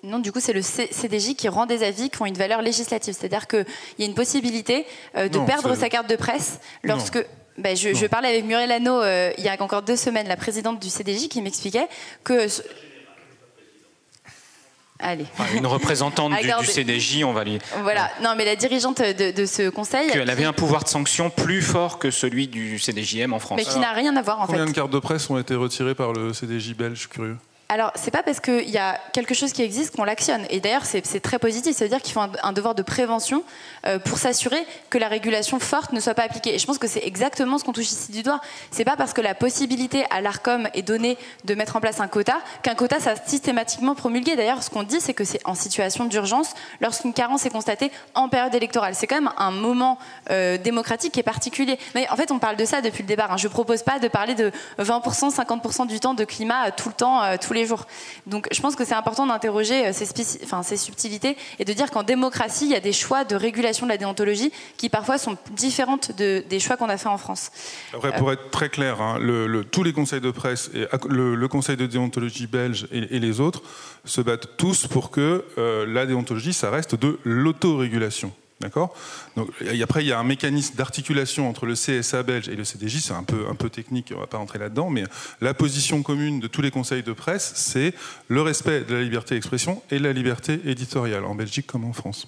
Non, du coup, c'est le CDJ qui rend des avis qui ont une valeur législative. C'est-à-dire qu'il y a une possibilité de perdre sa carte de presse lorsque... Je parlais avec Muriel Hanot il y a encore 2 semaines, la présidente du CDJ, qui m'expliquait que... Allez. Une représentante du CDJ, on va lui... Voilà, non mais la dirigeante de ce conseil... Elle avait un pouvoir de sanction plus fort que celui du CDJM en France. Mais qui n'a rien à voir en fait. Combien de cartes de presse ont été retirées par le CDJ belge, curieux? Alors, c'est pas parce qu'il y a quelque chose qui existe qu'on l'actionne. Et d'ailleurs, c'est très positif. Ça veut dire qu'il faut un devoir de prévention pour s'assurer que la régulation forte ne soit pas appliquée. Et je pense que c'est exactement ce qu'on touche ici du doigt. C'est pas parce que la possibilité à l'Arcom est donnée de mettre en place un quota qu'un quota sera systématiquement promulgué. D'ailleurs, ce qu'on dit, c'est que c'est en situation d'urgence lorsqu'une carence est constatée en période électorale. C'est quand même un moment démocratique qui est particulier. Mais en fait, on parle de ça depuis le départ. Je propose pas de parler de 20%, 50% du temps de climat tout le temps, tous les jours. Donc je pense que c'est important d'interroger ces subtilités et de dire qu'en démocratie, il y a des choix de régulation de la déontologie qui parfois sont différentes des choix qu'on a fait en France. Après, pour être très clair, hein, tous les conseils de presse, et le conseil de déontologie belge et les autres se battent tous pour que la déontologie, ça reste de l'autorégulation. D'accord ? Donc, après, il y a un mécanisme d'articulation entre le CSA belge et le CDJ, c'est un peu technique, on ne va pas rentrer là-dedans, mais la position commune de tous les conseils de presse, c'est le respect de la liberté d'expression et de la liberté éditoriale, en Belgique comme en France.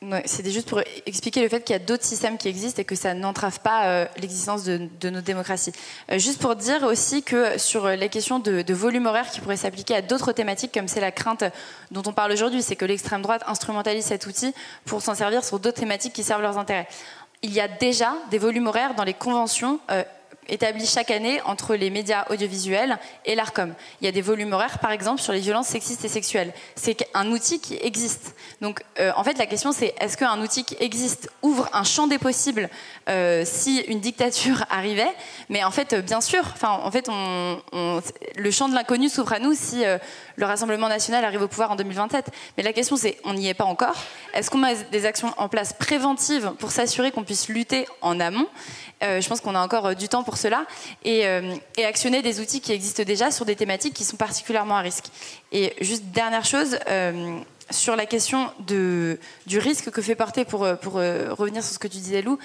Ouais, c'était juste pour expliquer le fait qu'il y a d'autres systèmes qui existent et que ça n'entrave pas l'existence de notre démocratie. Juste pour dire aussi que sur les questions de volume horaire qui pourraient s'appliquer à d'autres thématiques, comme c'est la crainte dont on parle aujourd'hui, c'est que l'extrême droite instrumentalise cet outil pour s'en servir sur d'autres thématiques qui servent leurs intérêts. Il y a déjà des volumes horaires dans les conventions établis chaque année entre les médias audiovisuels et l'ARCOM. Il y a des volumes horaires, par exemple, sur les violences sexistes et sexuelles. C'est un outil qui existe. Donc, en fait, la question, c'est est-ce qu'un outil qui existe ouvre un champ des possibles si une dictature arrivait? Mais en fait, bien sûr, le champ de l'inconnu s'ouvre à nous si le Rassemblement national arrive au pouvoir en 2027. Mais la question, c'est, on n'y est pas encore. Est-ce qu'on met des actions en place préventives pour s'assurer qu'on puisse lutter en amont? Je pense qu'on a encore du temps pour cela, et actionner des outils qui existent déjà sur des thématiques qui sont particulièrement à risque. Et juste dernière chose, sur la question du risque que fait porter, pour revenir sur ce que tu disais, Lou,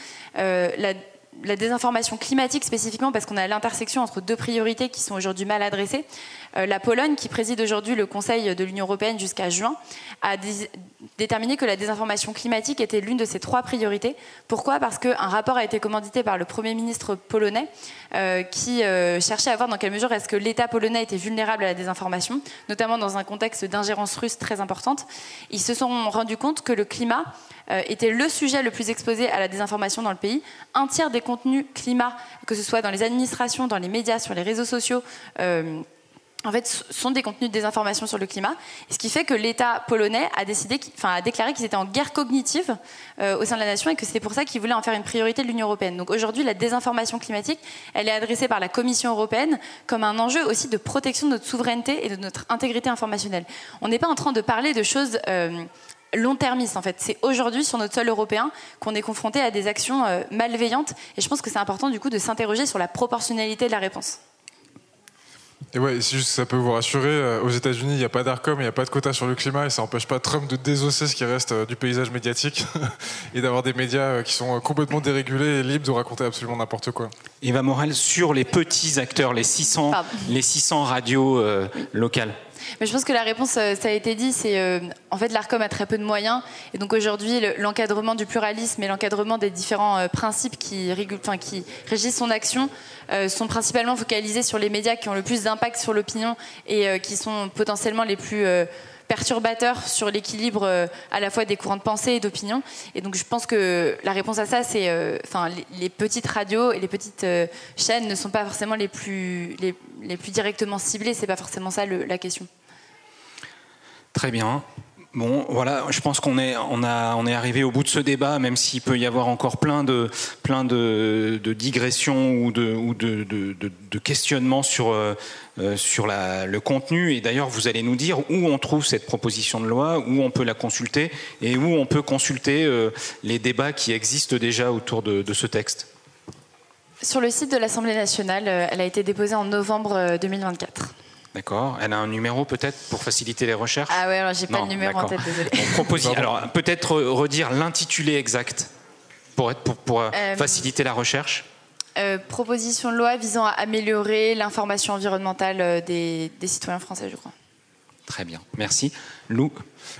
la désinformation climatique spécifiquement, parce qu'on est à l'intersection entre deux priorités qui sont aujourd'hui mal adressées. La Pologne, qui préside aujourd'hui le Conseil de l'Union européenne jusqu'à juin, a déterminé que la désinformation climatique était l'une de ses 3 priorités. Pourquoi ? Parce qu'un rapport a été commandité par le Premier ministre polonais qui cherchait à voir dans quelle mesure est-ce que l'État polonais était vulnérable à la désinformation, notamment dans un contexte d'ingérence russe très importante. Ils se sont rendus compte que le climat était le sujet le plus exposé à la désinformation dans le pays. Un tiers des contenus climat, que ce soit dans les administrations, dans les médias, sur les réseaux sociaux, en fait, sont des contenus de désinformation sur le climat. Ce qui fait que l'État polonais a déclaré qu'ils étaient en guerre cognitive au sein de la nation, et que c'est pour ça qu'ils voulaient en faire une priorité de l'Union européenne. Donc aujourd'hui, la désinformation climatique, elle est adressée par la Commission européenne comme un enjeu aussi de protection de notre souveraineté et de notre intégrité informationnelle. On n'est pas en train de parler de choses long-termistes, en fait. C'est aujourd'hui, sur notre sol européen, qu'on est confronté à des actions malveillantes. Et je pense que c'est important, du coup, de s'interroger sur la proportionnalité de la réponse. Et ouais, si juste ça peut vous rassurer, aux États-Unis, il n'y a pas d'ARCOM, il n'y a pas de quota sur le climat, et ça n'empêche pas Trump de désosser ce qui reste du paysage médiatique et d'avoir des médias qui sont complètement dérégulés et libres de raconter absolument n'importe quoi. Eva Morel, sur les petits acteurs, les 600 radios locales. Mais je pense que la réponse, ça a été dit, c'est en fait l'ARCOM a très peu de moyens, et donc aujourd'hui l'encadrement du pluralisme et l'encadrement des différents principes qui régissent son action sont principalement focalisés sur les médias qui ont le plus d'impact sur l'opinion et qui sont potentiellement les plus perturbateurs sur l'équilibre à la fois des courants de pensée et d'opinion. Et donc je pense que la réponse à ça, c'est les petites radios et les petites chaînes ne sont pas forcément les plus directement ciblées. C'est pas forcément ça la question. Très bien. Bon, voilà, je pense qu'on est arrivé au bout de ce débat, même s'il peut y avoir encore plein de digressions ou de questionnements sur le contenu. Et d'ailleurs, vous allez nous dire où on trouve cette proposition de loi, où on peut la consulter et où on peut consulter les débats qui existent déjà autour de ce texte. Sur le site de l'Assemblée nationale, elle a été déposée en novembre 2024. D'accord. Elle a un numéro peut-être pour faciliter les recherches? Ah ouais, alors j'ai pas le numéro en tête, désolé. Alors peut-être redire l'intitulé exact pour faciliter la recherche. Proposition de loi visant à améliorer l'information environnementale des citoyens français, je crois. Très bien, merci. Lou,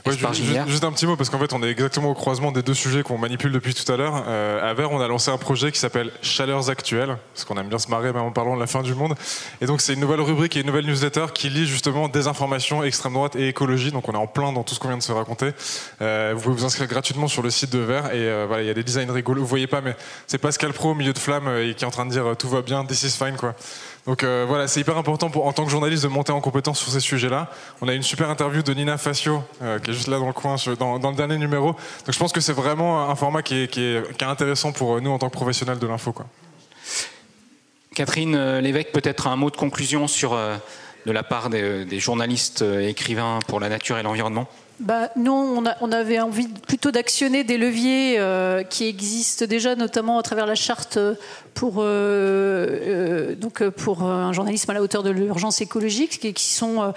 juste un petit mot, parce qu'en fait on est exactement au croisement des deux sujets qu'on manipule depuis tout à l'heure. À Vert, on a lancé un projet qui s'appelle Chaleurs Actuelles, parce qu'on aime bien se marrer même en parlant de la fin du monde. Et donc c'est une nouvelle rubrique et une nouvelle newsletter qui lie justement désinformation, extrême droite et écologie. Donc on est en plein dans tout ce qu'on vient de se raconter. Vous pouvez vous inscrire gratuitement sur le site de Vert, et voilà, il y a des designs rigolos. Vous voyez pas, mais c'est Pascal Pro au milieu de flammes et qui est en train de dire tout va bien, this is fine, quoi. Donc voilà, c'est hyper important en tant que journaliste de monter en compétence sur ces sujets-là. On a une super interview de Nina Facio qui est juste là dans le coin, dans le dernier numéro. Donc je pense que c'est vraiment un format qui est intéressant pour nous en tant que professionnels de l'info, quoi. Catherine Lévesque, peut-être un mot de conclusion de la part des journalistes et écrivains pour la nature et l'environnement. Nous, on avait envie plutôt d'actionner des leviers qui existent déjà, notamment à travers la charte pour un journalisme à la hauteur de l'urgence écologique, qui sont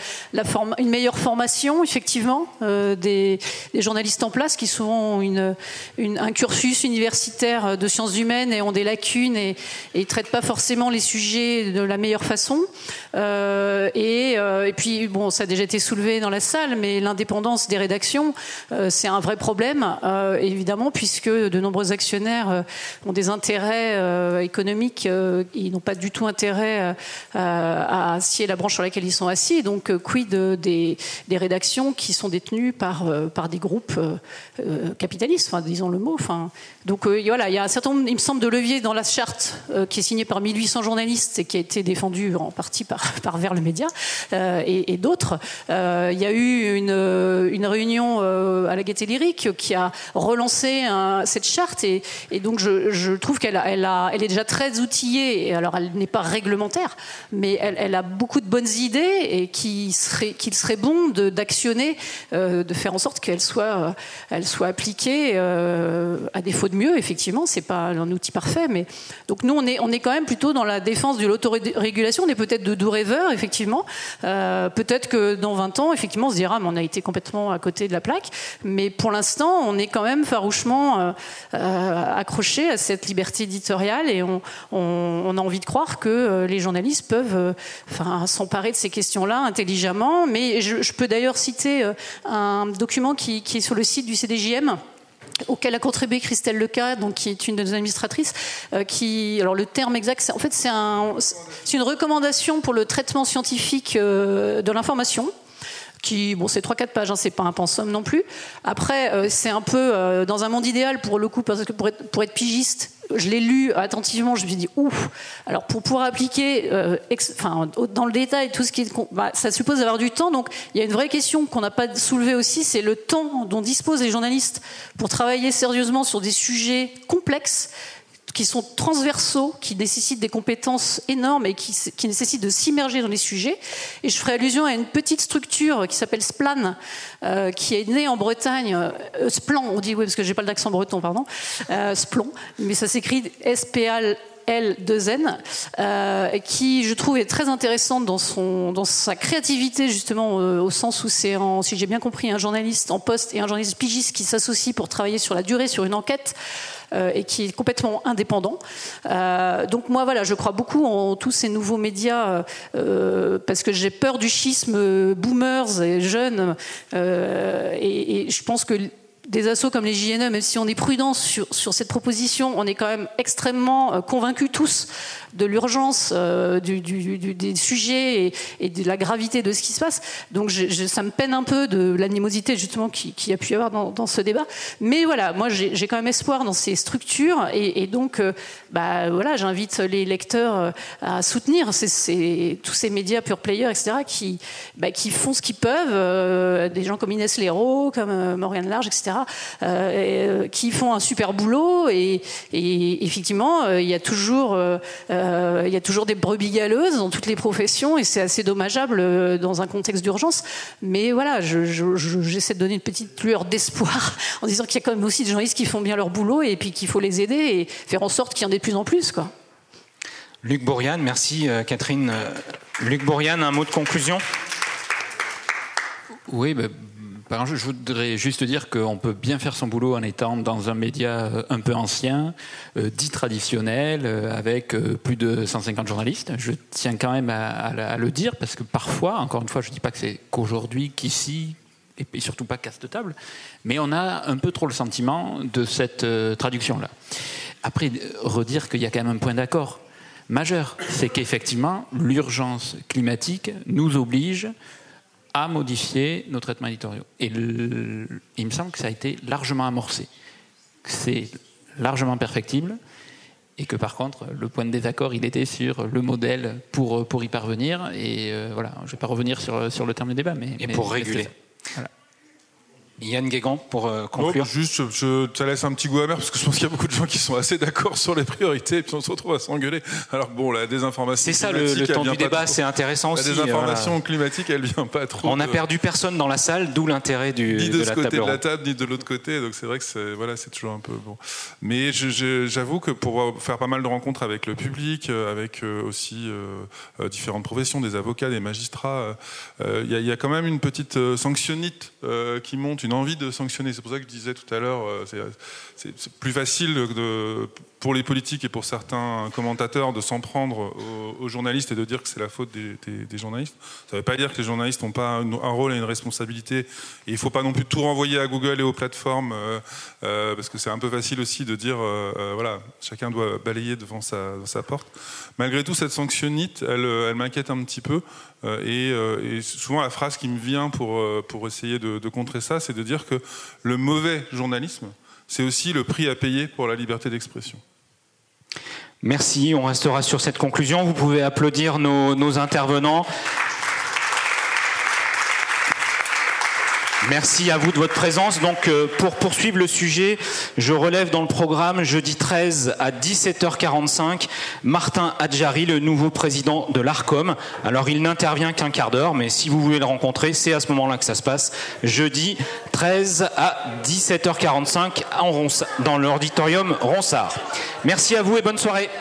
une meilleure formation, effectivement, des journalistes en place, qui souvent ont un cursus universitaire de sciences humaines et ont des lacunes et ne traitent pas forcément les sujets de la meilleure façon. Et puis, bon, ça a déjà été soulevé dans la salle, mais l'indépendance des rédactions, c'est un vrai problème, évidemment, puisque de nombreux actionnaires ont des intérêts économiques, ils n'ont pas du tout intérêt à scier la branche sur laquelle ils sont assis. Donc, quid des rédactions qui sont détenues par des groupes capitalistes, enfin, disons le mot. Enfin, donc, voilà, il y a un certain nombre, il me semble, de leviers dans la charte qui est signée par 1800 journalistes et qui a été défendue en partie par Vers le Média et d'autres. Il y a eu une réunion à la Gaîté Lyrique qui a relancé cette charte et donc je trouve qu'elle est déjà très outillée. Et alors elle n'est pas réglementaire, mais elle a beaucoup de bonnes idées et qu'il serait bon d'actionner, de faire en sorte qu'elle soit appliquée à défaut de mieux. Effectivement, c'est pas un outil parfait, mais donc nous on est quand même plutôt dans la défense de l'autorégulation. On est peut-être de doux rêveurs, effectivement. Peut-être que dans 20 ans, effectivement, on se dira mais on a été complètement à côté de la plaque. Mais pour l'instant, on est quand même farouchement accroché à cette liberté éditoriale et on a envie de croire que les journalistes peuvent s'emparer de ces questions-là intelligemment. Mais je peux d'ailleurs citer un document qui est sur le site du CDJM, auquel a contribué Christelle Leca, donc qui est une de nos administratrices, alors le terme exact, c'est une recommandation pour le traitement scientifique de l'information. C'est 3-4 pages, c'est pas un pensum non plus. Après, c'est un peu dans un monde idéal pour le coup, parce que pour être pigiste, je l'ai lu attentivement, je me suis dit ouf. Alors pour pouvoir appliquer dans le détail tout ce qui est, ça suppose d'avoir du temps. Donc il y a une vraie question qu'on n'a pas soulevée aussi, c'est le temps dont disposent les journalistes pour travailler sérieusement sur des sujets complexes, qui sont transversaux, qui nécessitent des compétences énormes et qui nécessitent de s'immerger dans les sujets. Et je ferai allusion à une petite structure qui s'appelle Splan, qui est née en Bretagne. Splan, on dit oui, parce que j'ai pas l'accent breton, pardon. Splan, mais ça s'écrit S-P-A-L. L2N, qui je trouve est très intéressante dans sa créativité, justement, au sens où c'est, si j'ai bien compris, un journaliste en poste et un journaliste pigiste qui s'associent pour travailler sur la durée, sur une enquête, et qui est complètement indépendant. Donc moi, voilà, je crois beaucoup en tous ces nouveaux médias, parce que j'ai peur du schisme boomers et jeunes, et je pense que des assos comme les JNE, même si on est prudent sur cette proposition, on est quand même extrêmement convaincus tous de l'urgence des sujets et de la gravité de ce qui se passe. Donc ça me peine un peu de l'animosité justement qui a pu y avoir dans ce débat. Mais voilà, moi j'ai quand même espoir dans ces structures et donc voilà, j'invite les lecteurs à soutenir tous ces médias pure players, etc., qui font ce qu'ils peuvent, des gens comme Inès Léraud, comme Morgane Large, etc., qui font un super boulot et effectivement il y a toujours des brebis galeuses dans toutes les professions et c'est assez dommageable dans un contexte d'urgence. Mais voilà, j'essaie de donner une petite lueur d'espoir en disant qu'il y a quand même aussi des journalistes qui font bien leur boulot et puis qu'il faut les aider et faire en sorte qu'il y en ait de plus en plus, quoi. Luc Bourriane, merci Catherine. Luc Bourriane, un mot de conclusion ? Oui, je voudrais juste dire qu'on peut bien faire son boulot en étant dans un média un peu ancien, dit traditionnel, avec plus de 150 journalistes. Je tiens quand même à le dire, parce que parfois, encore une fois, je ne dis pas que c'est qu'aujourd'hui, qu'ici, et surtout pas casse de table, mais on a un peu trop le sentiment de cette traduction-là. Après, redire qu'il y a quand même un point d'accord majeur, c'est qu'effectivement, l'urgence climatique nous oblige à modifier nos traitements éditoriaux. Et il me semble que ça a été largement amorcé, que c'est largement perfectible, et que par contre, le point de désaccord, il était sur le modèle pour y parvenir. Et voilà, je ne vais pas revenir sur le terme de débat. Mais pour réguler. Voilà. Yann Guégan, pour conclure. Juste, ça laisse un petit goût amer, parce que je pense qu'il y a beaucoup de gens qui sont assez d'accord sur les priorités, et puis on se retrouve à s'engueuler. Alors bon, la désinformation c'est ça, le temps du débat, c'est intéressant aussi. La désinformation climatique, elle vient pas trop. On n'a perdu personne dans la salle, d'où l'intérêt ni de ce côté de la table, ni de l'autre côté, donc c'est vrai que c'est toujours un peu bon. Mais j'avoue que pour faire pas mal de rencontres avec le public, avec aussi différentes professions, des avocats, des magistrats, il y a quand même une petite sanctionnite qui monte, une une envie de sanctionner. C'est pour ça que je disais tout à l'heure, c'est plus facile pour les politiques et pour certains commentateurs de s'en prendre aux journalistes et de dire que c'est la faute des journalistes. Ça ne veut pas dire que les journalistes n'ont pas un rôle et une responsabilité. Et il ne faut pas non plus tout renvoyer à Google et aux plateformes, parce que c'est un peu facile aussi de dire, voilà, chacun doit balayer devant sa porte. Malgré tout, cette sanctionnite, elle m'inquiète un petit peu. Et souvent, la phrase qui me vient pour essayer de contrer ça, c'est de dire que le mauvais journalisme, c'est aussi le prix à payer pour la liberté d'expression. Merci, on restera sur cette conclusion. Vous pouvez applaudir nos intervenants. Merci à vous de votre présence. Donc, pour poursuivre le sujet, je relève dans le programme, jeudi 13 à 17h45, Martin Adjari, le nouveau président de l'ARCOM. Alors, il n'intervient qu'un quart d'heure, mais si vous voulez le rencontrer, c'est à ce moment-là que ça se passe. Jeudi 13 à 17h45 dans l'auditorium Ronsard. Merci à vous et bonne soirée.